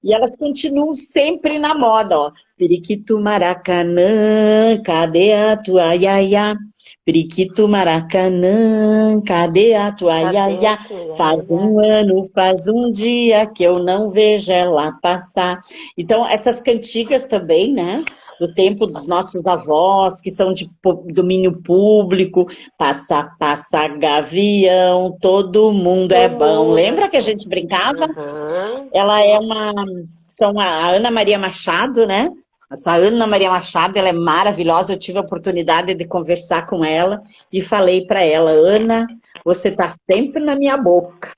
e elas continuam sempre na moda, ó. Periquito Maracanã, cadê a tua iaiá? Periquito Maracanã, cadê a tua iaiá? Faz um ano, faz um dia que eu não vejo ela passar. Então, essas cantigas também, né? Do tempo dos nossos avós, que são de domínio público, passa, passa, gavião, todo mundo é bom. Lembra que a gente brincava? Ela é são a Ana Maria Machado, né? Essa Ana Maria Machado, ela é maravilhosa, eu tive a oportunidade de conversar com ela e falei para ela, Ana, você está sempre na minha boca.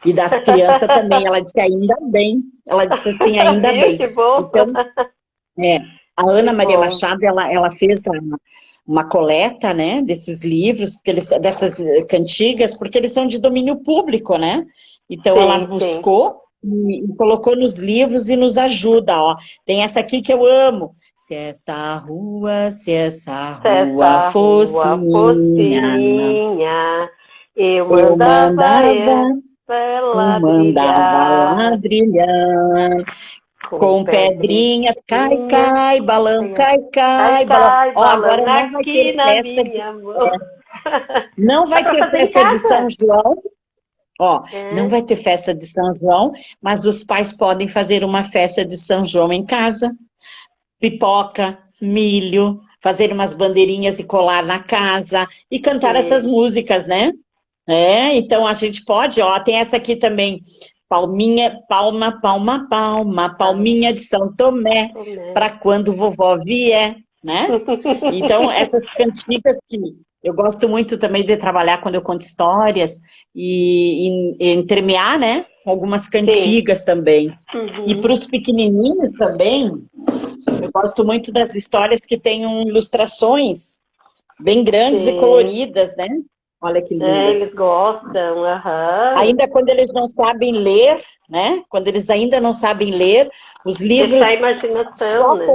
E das crianças também, ela disse, ainda bem. Ela disse assim, ainda bem. Que bom. Então, a Ana Maria Machado, ela fez uma coleta, né, desses livros, dessas cantigas, porque eles são de domínio público, né? Então, ela buscou e colocou nos livros e nos ajuda, ó. Tem essa aqui que eu amo. Se essa rua fosse minha, eu mandava ela brilhar. Com pedrinhas, cai, cai, balão, cai, cai, balão. Ó, agora não vai ter festa não vai ter festa de São João. Ó, não vai ter festa de São João, mas os pais podem fazer uma festa de São João em casa. Pipoca, milho, fazer umas bandeirinhas e colar na casa e cantar essas músicas, né? Então a gente pode, ó, tem essa aqui também. Palminha, palma, palma, palma, palminha de São Tomé, para quando vovó vier, né? Então, essas cantigas que eu gosto muito também de trabalhar quando eu conto histórias e entremear, né? Algumas cantigas também. E para os pequenininhos também, eu gosto muito das histórias que tenham ilustrações bem grandes e coloridas, né? Olha que lindas. Eles gostam, Ainda quando eles não sabem ler, né? Quando eles ainda não sabem ler, os livros... Deixar a imaginação, né?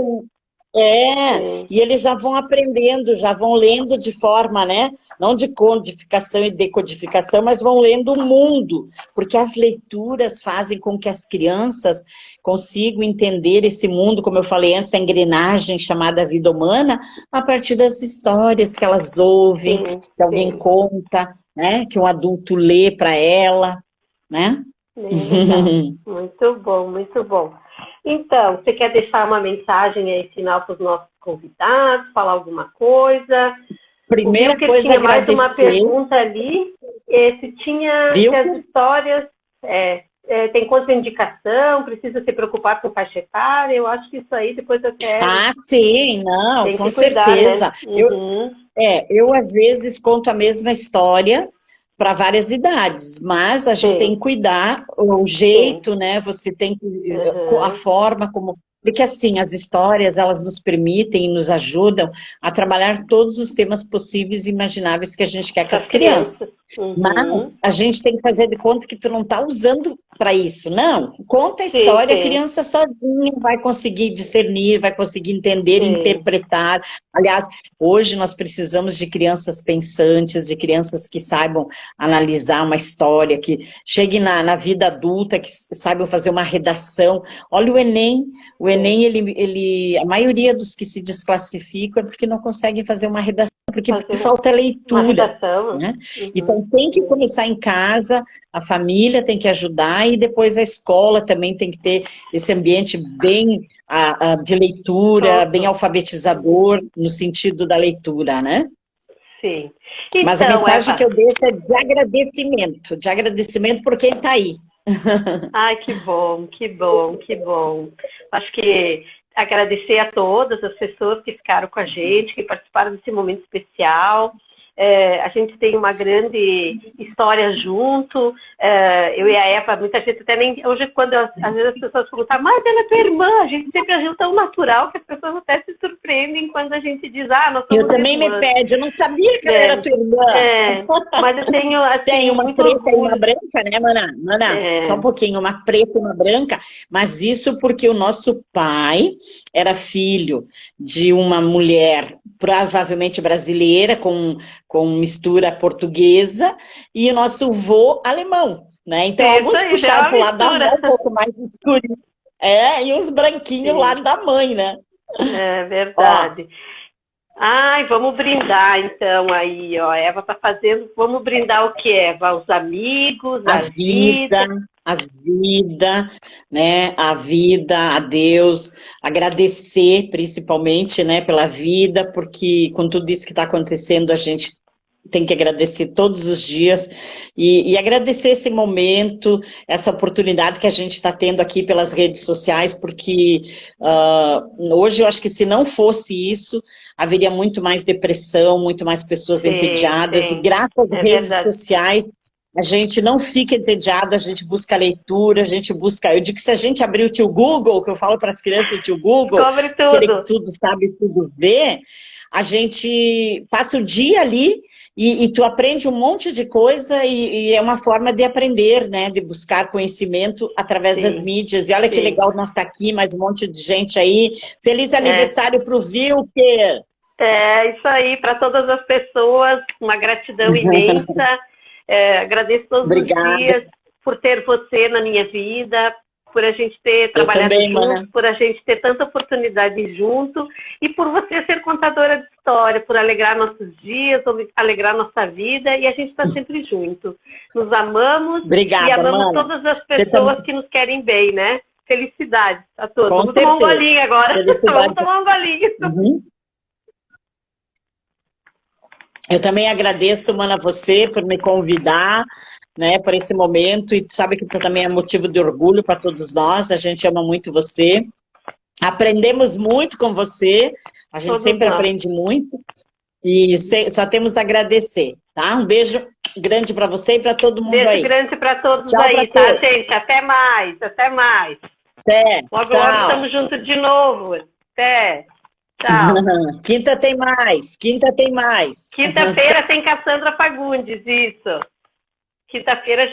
E eles já vão aprendendo, já vão lendo de forma, né? Não de codificação e decodificação, mas vão lendo o mundo. Porque as leituras fazem com que as crianças consigam entender esse mundo, como eu falei, essa engrenagem chamada vida humana, a partir das histórias que elas ouvem, que alguém conta, né? Que um adulto lê para ela, né? Muito bom, muito bom. Então, você quer deixar uma mensagem aí final para os nossos convidados, falar alguma coisa? Primeira coisa, tinha mais uma pergunta ali. Se tinha Viu? se as histórias tem contraindicação, precisa se preocupar com faixa etária, eu acho que isso aí depois até Ah, sim, não, tem com que cuidar, né? certeza. Eu às vezes conto a mesma história para várias idades, mas a gente tem Sim, que cuidar o sim. jeito, né? Você tem que a Uhum. forma como, porque assim, as histórias, elas nos permitem e nos ajudam a trabalhar todos os temas possíveis e imagináveis que a gente quer com Para as as crianças. crianças. Uhum. Mas a gente tem que fazer de conta que tu não está usando para isso. Não, conta a Sim, história, a sim, criança sozinha vai conseguir discernir, vai conseguir entender, sim. interpretar. Aliás, hoje nós precisamos de crianças pensantes, de crianças que saibam analisar uma história, que cheguem na vida adulta, que saibam fazer uma redação. Olha o Sim. Enem, a maioria dos que se desclassificam é porque não conseguem fazer uma redação, porque Fazer falta uma leitura, redação. né? Uhum. Então tem que começar em casa, a família tem que ajudar e depois a escola também tem que ter esse ambiente bem de leitura, bem Pronto. alfabetizador no sentido da leitura, né? Sim. Mas a Então, mensagem que Eva, eu deixo é de agradecimento por quem está aí. ai, que bom, que bom, que bom. Acho que agradecer a todas as pessoas que ficaram com a gente, que participaram desse momento especial. A gente tem uma grande história junto. Eu e a Eva, muita gente até nem. Hoje, quando às vezes as pessoas perguntam, mas ela é tua irmã, a gente sempre agiu tão natural que as pessoas até se surpreendem quando a gente diz, nós Eu somos também me irmãs. pede, eu não sabia que ela era É, tua irmã. mas eu tenho, Tem assim, uma muito preta e uma orgulho. branca, né, Maná? Maná, só um É, pouquinho, uma preta e uma branca, mas isso porque o nosso pai era filho de uma mulher provavelmente brasileira, com mistura portuguesa, e o nosso vô alemão, né? Então, isso alguns aí, deu puxaram uma para o lado da mistura. avó, um pouco mais escurinho. E os branquinhos Sim, lá da mãe, né? é Ó, verdade. Ai, vamos brindar então aí, ó. A Eva tá fazendo. Vamos brindar o que, Eva? Os amigos, a a vida, vida. a vida, né? A vida, a Deus, agradecer principalmente, né, pela vida, porque com tudo isso que está acontecendo, a gente tem que agradecer todos os dias e agradecer esse momento, essa oportunidade que a gente está tendo aqui pelas redes sociais, porque hoje eu acho que se não fosse isso, haveria muito mais depressão, muito mais pessoas Sim, entediadas, e sim. graças às É redes verdade. sociais, a gente não fica entediado, a gente busca leitura, a gente busca. Eu digo que se a gente abrir o tio Google, que eu falo para as crianças, o tio Google, Descobre aquele que tudo. tudo sabe, tudo vê, a gente passa o dia ali e tu aprende um monte de coisa e é uma forma de aprender, né? De buscar conhecimento através das Sim, mídias. E olha que sim. legal nós estar aqui, mais um monte de gente aí. Feliz É, aniversário para o Vilker! é isso aí, para todas as pessoas, uma gratidão imensa. Agradeço todos os Obrigada. dias por ter você na minha vida, por a gente ter Eu trabalhado também, junto, mana. por a gente ter tanta oportunidade junto e por você ser contadora de história, por alegrar nossos dias, alegrar nossa vida e a gente está sempre junto. Nos amamos e Obrigada, amamos mana. todas as Você também, pessoas que nos querem bem, né? Felicidades a todos. com Vamos tomar um certeza. golinho agora. Vamos Felicidade. tomar um golinho. Uhum. Eu também agradeço, mana, você por me convidar, né, para esse momento, e tu sabe que tu também é motivo de orgulho para todos nós, a gente ama muito você, aprendemos muito com você, a gente Todos sempre nós. aprende muito, e só temos a agradecer, tá? Um beijo grande para você e para todo mundo Beijo aí. grande para todos Tchau para aí, tá, todos. gente? Até mais, até mais. Até, Logo, logo tchau. estamos juntos de novo. Até. Tchau. Quinta tem mais, quinta tem mais. Quinta-feira tem Cassandra Fagundes, isso. Quinta-feira